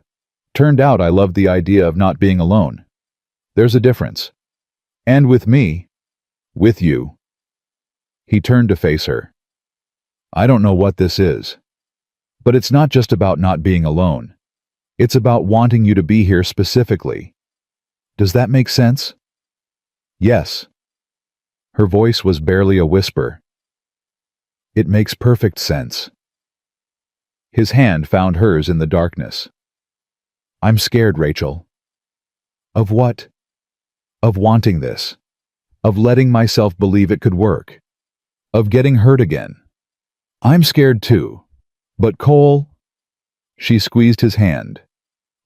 Turned out I loved the idea of not being alone. There's a difference. And with me. With you. He turned to face her. I don't know what this is. But it's not just about not being alone. It's about wanting you to be here specifically. Does that make sense? Yes. Her voice was barely a whisper. It makes perfect sense. His hand found hers in the darkness. I'm scared, Rachel. Of what? Of wanting this. Of letting myself believe it could work. Of getting hurt again. I'm scared too. But Cole... She squeezed his hand.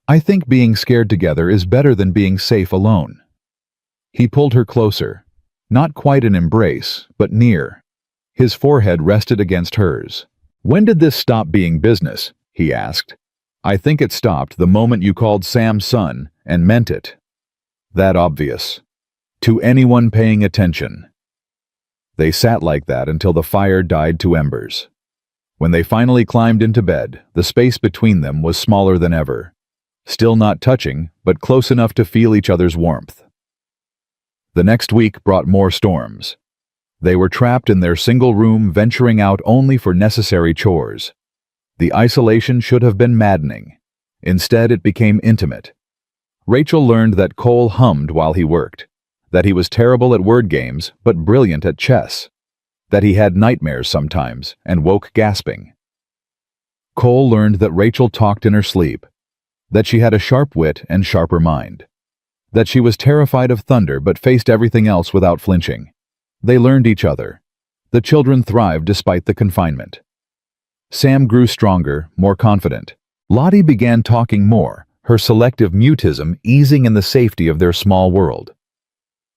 I think being scared together is better than being safe alone. He pulled her closer. Not quite an embrace, but near. His forehead rested against hers. "When did this stop being business?" he asked. "I think it stopped the moment you called Sam son and meant it. That obvious. To anyone paying attention." They sat like that until the fire died to embers. When they finally climbed into bed, the space between them was smaller than ever. Still not touching, but close enough to feel each other's warmth. The next week brought more storms. They were trapped in their single room, venturing out only for necessary chores. The isolation should have been maddening. Instead, it became intimate. Rachel learned that Cole hummed while he worked, that he was terrible at word games but brilliant at chess, that he had nightmares sometimes and woke gasping. Cole learned that Rachel talked in her sleep, that she had a sharp wit and sharper mind, that she was terrified of thunder but faced everything else without flinching. They learned each other. The children thrived despite the confinement. Sam grew stronger, more confident. Lottie began talking more, her selective mutism easing in the safety of their small world.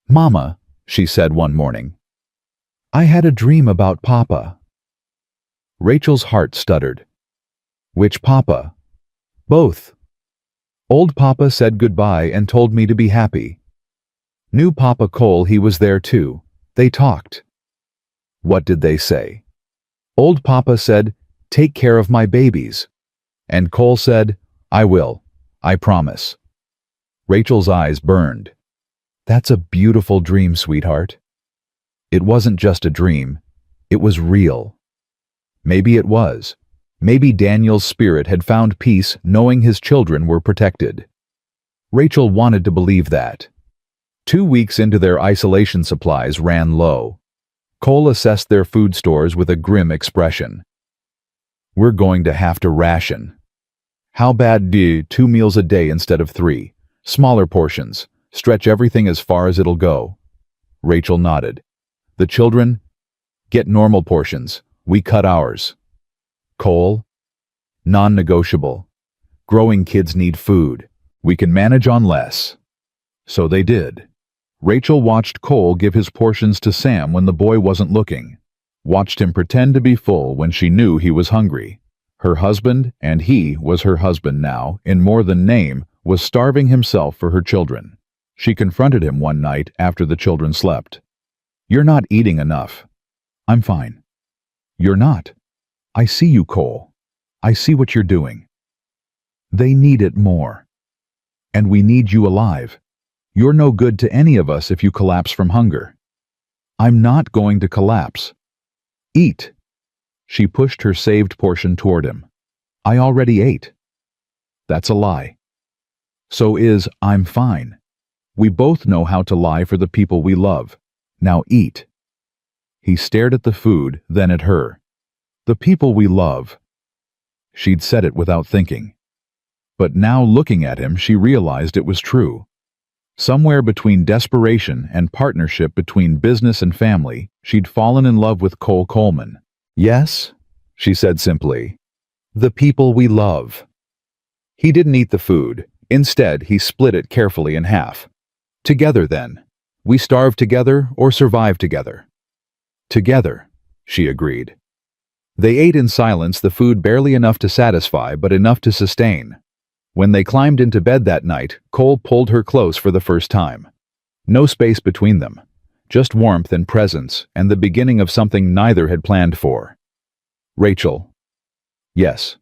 "Mama," she said one morning, "I had a dream about Papa." Rachel's heart stuttered. "Which Papa?" "Both. Old Papa said goodbye and told me to be happy. New Papa Cole, he was there too. They talked." "What did they say?" "Old Papa said, 'Take care of my babies.' And Cole said, 'I will. I promise.'" Rachel's eyes burned. "That's a beautiful dream, sweetheart." It wasn't just a dream. It was real. Maybe it was. Maybe Daniel's spirit had found peace knowing his children were protected. Rachel wanted to believe that. 2 weeks into their isolation, supplies ran low. Cole assessed their food stores with a grim expression. "We're going to have to ration. How bad do 2 meals a day instead of 3? Smaller portions. Stretch everything as far as it'll go." Rachel nodded. "The children? Get normal portions. We cut ours." Cole? "Non-negotiable. Growing kids need food. We can manage on less." So they did. Rachel watched Cole give his portions to Sam when the boy wasn't looking. Watched him pretend to be full when she knew he was hungry. Her husband, and he was her husband now, in more than name, was starving himself for her children. She confronted him one night after the children slept. "You're not eating enough." "I'm fine." "You're not. I see you, Cole. I see what you're doing." "They need it more. And we need you alive. You're no good to any of us if you collapse from hunger." "I'm not going to collapse." "Eat." She pushed her saved portion toward him. "I already ate." "That's a lie." "So is 'I'm fine.' We both know how to lie for the people we love. Now eat." He stared at the food, then at her. "The people we love." She'd said it without thinking. But now, looking at him, she realized it was true. Somewhere between desperation and partnership between business and family, she'd fallen in love with Cole Coleman. "Yes," she said simply. "The people we love." He didn't eat the food. Instead, he split it carefully in half. "Together, then. We starve together or survive together." "Together," she agreed. They ate in silence, the food barely enough to satisfy, but enough to sustain. When they climbed into bed that night, Cole pulled her close for the first time. No space between them. Just warmth and presence, and the beginning of something neither had planned for. "Rachel." "Yes.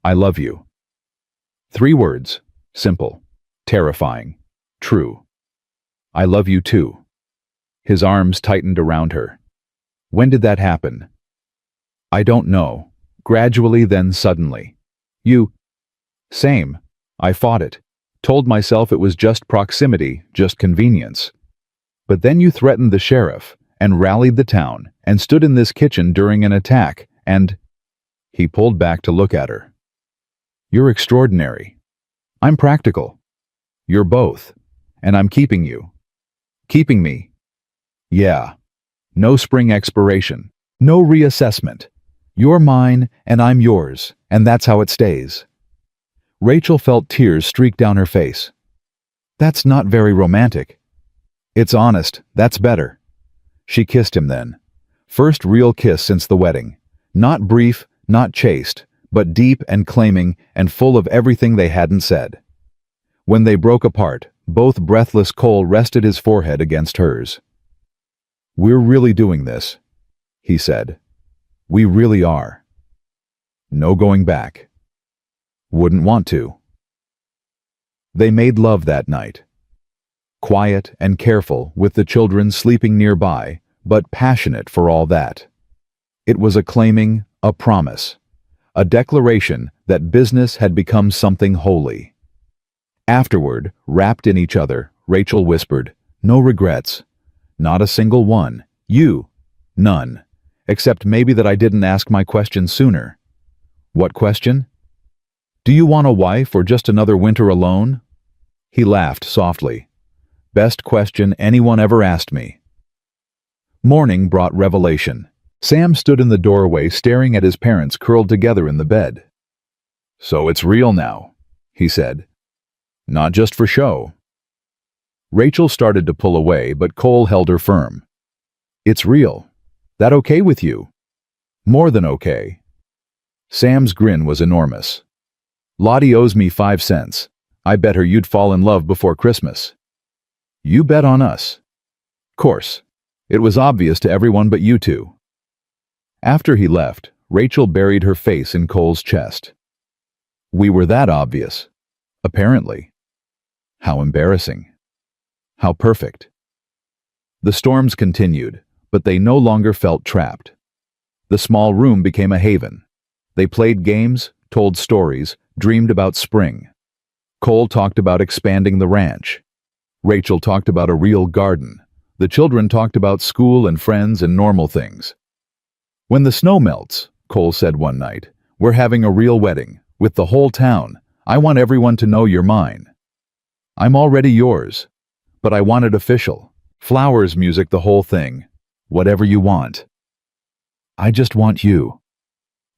I love you." 3 words. Simple. Terrifying. True. "I love you too." His arms tightened around her. "When did that happen?" "I don't know. Gradually, then suddenly." "You?" "Same. I fought it. Told myself it was just proximity, just convenience. But then you threatened the sheriff, and rallied the town, and stood in this kitchen during an attack, and—" He pulled back to look at her. "You're extraordinary. I'm practical. You're both. And I'm keeping you." "Keeping me?" "Yeah. No spring expiration. No reassessment. You're mine, and I'm yours, and that's how it stays." Rachel felt tears streak down her face. "That's not very romantic." "It's honest. That's better." She kissed him then. First real kiss since the wedding. Not brief, not chaste, but deep and claiming and full of everything they hadn't said. When they broke apart, both breathless, Cole rested his forehead against hers. "We're really doing this," he said. "We really are. No going back. Wouldn't want to." They made love that night. Quiet and careful, with the children sleeping nearby, but passionate for all that. It was a claiming, a promise, a declaration that business had become something holy. Afterward, wrapped in each other, Rachel whispered, "No regrets. Not a single one. You? None. Except maybe that I didn't ask my question sooner." "What question?" "Do you want a wife or just another winter alone?" He laughed softly. "Best question anyone ever asked me." Morning brought revelation. Sam stood in the doorway staring at his parents curled together in the bed. "So it's real now," he said. "Not just for show." Rachel started to pull away, but Cole held her firm. "It's real. That okay with you?" "More than okay." Sam's grin was enormous. "Lottie owes me 5 cents. I bet her you'd fall in love before Christmas." "You bet on us." "Course. It was obvious to everyone but you two." After he left, Rachel buried her face in Cole's chest. "We were that obvious. Apparently. How embarrassing. How perfect." The storms continued, but they no longer felt trapped. The small room became a haven. They played games, told stories, dreamed about spring. Cole talked about expanding the ranch. Rachel talked about a real garden. The children talked about school and friends and normal things. "When the snow melts," Cole said one night, "we're having a real wedding, with the whole town. I want everyone to know you're mine. I'm already yours, but I want it official. Flowers, music, the whole thing. Whatever you want. I just want you.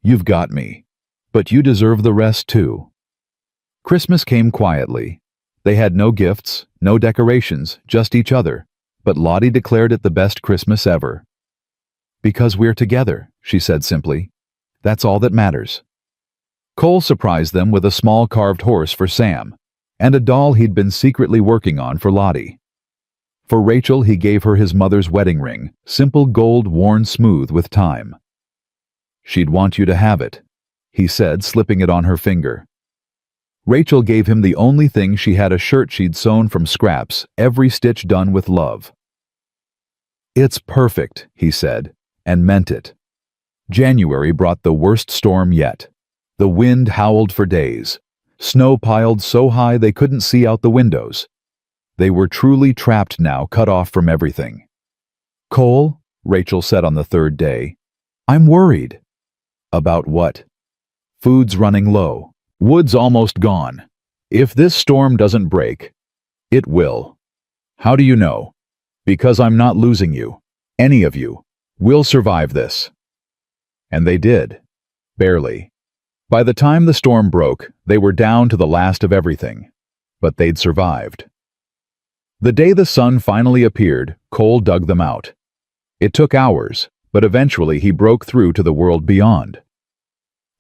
You've got me, but you deserve the rest too." Christmas came quietly. They had no gifts, no decorations, just each other, but Lottie declared it the best Christmas ever. "Because we're together," she said simply. "That's all that matters." Cole surprised them with a small carved horse for Sam, and a doll he'd been secretly working on for Lottie. For Rachel, he gave her his mother's wedding ring, simple gold worn smooth with time. "She'd want you to have it," he said, slipping it on her finger. Rachel gave him the only thing she had, a shirt she'd sewn from scraps, every stitch done with love. "It's perfect," he said, and meant it. January brought the worst storm yet. The wind howled for days. Snow piled so high they couldn't see out the windows. They were truly trapped now, cut off from everything. "Cole," Rachel said on the third day, "I'm worried." "About what?" "Food's running low. Wood's almost gone. If this storm doesn't break, it will." "How do you know?" "Because I'm not losing you. Any of you. We'll survive this." And they did. Barely. By the time the storm broke, they were down to the last of everything. But they'd survived. The day the sun finally appeared, Cole dug them out. It took hours, but eventually he broke through to the world beyond.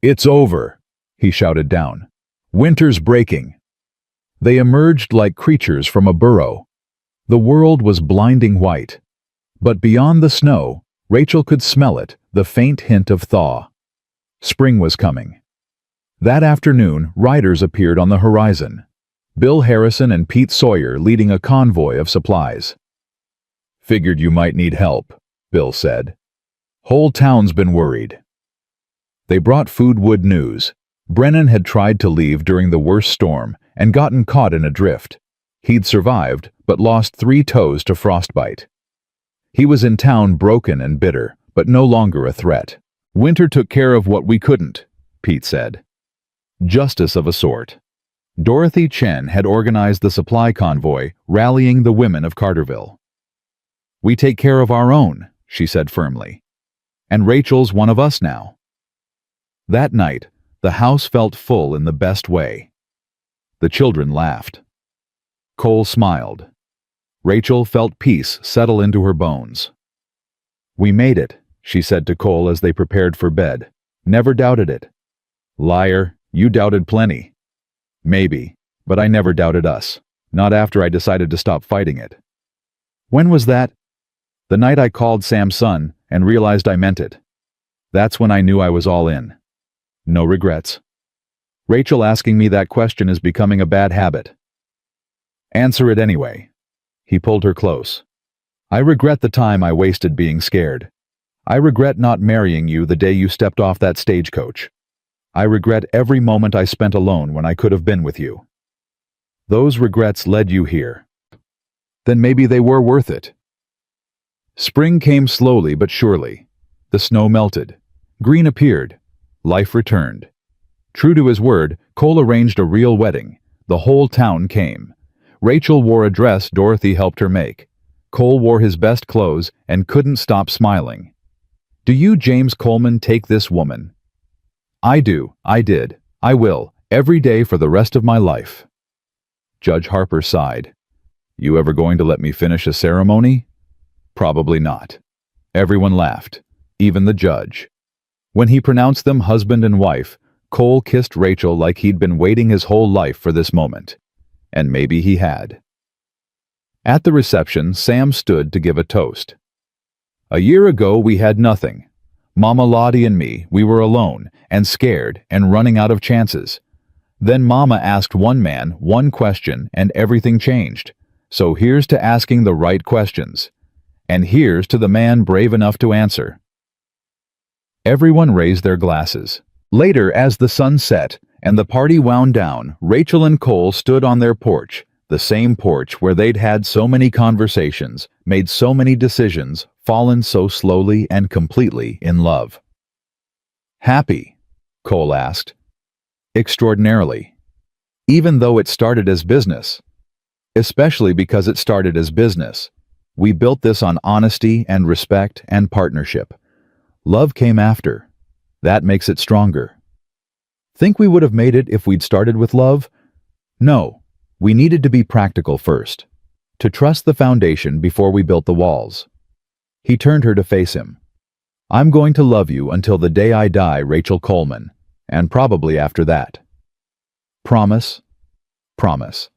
"It's over," he shouted down. "Winter's breaking." They emerged like creatures from a burrow. The world was blinding white. But beyond the snow, Rachel could smell it, the faint hint of thaw. Spring was coming. That afternoon, riders appeared on the horizon. Bill Harrison and Pete Sawyer leading a convoy of supplies. "Figured you might need help," Bill said. "Whole town's been worried." They brought food news. Brennan had tried to leave during the worst storm and gotten caught in a drift. He'd survived, but lost 3 toes to frostbite. He was in town broken and bitter, but no longer a threat. "Winter took care of what we couldn't," Pete said. Justice of a sort. Dorothy Chen had organized the supply convoy, rallying the women of Carterville. "We take care of our own," she said firmly. "And Rachel's one of us now." That night, the house felt full in the best way. The children laughed. Cole smiled. Rachel felt peace settle into her bones. "We made it," she said to Cole as they prepared for bed. Never doubted it. Liar, you doubted plenty. Maybe, but I never doubted us. Not after I decided to stop fighting it. When was that? The night I called Sam's son and realized I meant it. That's when I knew I was all in. No regrets. Rachel asking me that question is becoming a bad habit. Answer it anyway. He pulled her close. I regret the time I wasted being scared. I regret not marrying you the day you stepped off that stagecoach. I regret every moment I spent alone when I could have been with you. Those regrets led you here. Then maybe they were worth it. Spring came slowly but surely. The snow melted. Green appeared. Life returned. True to his word, Cole arranged a real wedding. The whole town came. Rachel wore a dress Dorothy helped her make. Cole wore his best clothes and couldn't stop smiling. Do you, James Coleman, take this woman? I do, I did, I will, every day for the rest of my life. Judge Harper sighed. You ever going to let me finish a ceremony? Probably not. Everyone laughed, even the judge. When he pronounced them husband and wife, Cole kissed Rachel like he'd been waiting his whole life for this moment. And maybe he had. At the reception, Sam stood to give a toast. A year ago, we had nothing. Mama Lottie and me, we were alone, and scared, and running out of chances. Then Mama asked one man one question, and everything changed. So here's to asking the right questions. And here's to the man brave enough to answer. Everyone raised their glasses. Later, as the sun set and the party wound down, Rachel and Cole stood on their porch, the same porch where they'd had so many conversations, made so many decisions, fallen so slowly and completely in love. Happy? Cole asked. Extraordinarily. Even though it started as business. Especially because it started as business. We built this on honesty and respect and partnership. Love came after. That makes it stronger. Think we would have made it if we'd started with love? No. We needed to be practical first. To trust the foundation before we built the walls. He turned her to face him. I'm going to love you until the day I die, Rachel Coleman, and probably after that. Promise? Promise.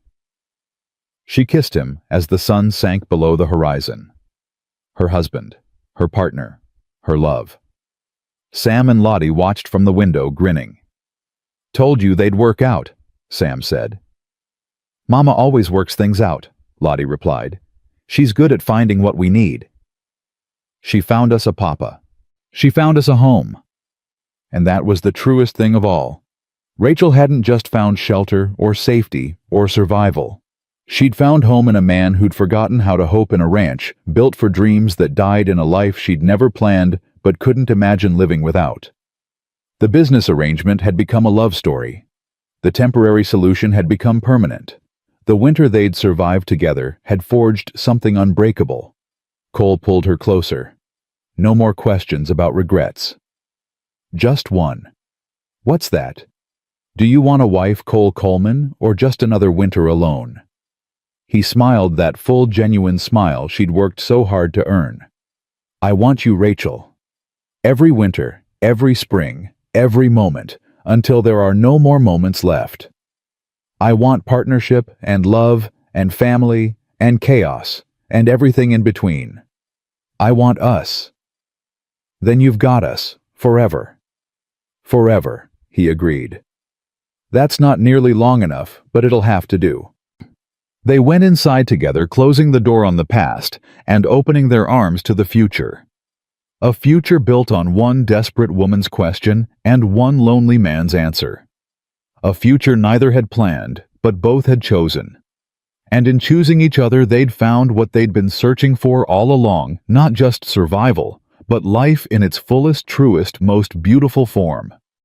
She kissed him as the sun sank below the horizon. Her husband, her partner, her love. Sam and Lottie watched from the window, grinning. Told you they'd work out, Sam said. Mama always works things out, Lottie replied. She's good at finding what we need. She found us a papa. She found us a home. And that was the truest thing of all. Rachel hadn't just found shelter or safety or survival. She'd found home in a man who'd forgotten how to hope in a ranch, built for dreams that died in a life she'd never planned but couldn't imagine living without. The business arrangement had become a love story. The temporary solution had become permanent. The winter they'd survived together had forged something unbreakable. Cole pulled her closer. No more questions about regrets. Just one. What's that? Do you want a wife, Cole Coleman, or just another winter alone? He smiled that full, genuine smile she'd worked so hard to earn. I want you, Rachel. Every winter, every spring, every moment, until there are no more moments left. I want partnership and love and family and chaos and everything in between. I want us. Then you've got us, forever. Forever, he agreed. That's not nearly long enough, but it'll have to do. They went inside together, closing the door on the past and opening their arms to the future. A future built on one desperate woman's question and one lonely man's answer. A future neither had planned, but both had chosen. And in choosing each other, they'd found what they'd been searching for all along, not just survival, but life in its fullest, truest, most beautiful form.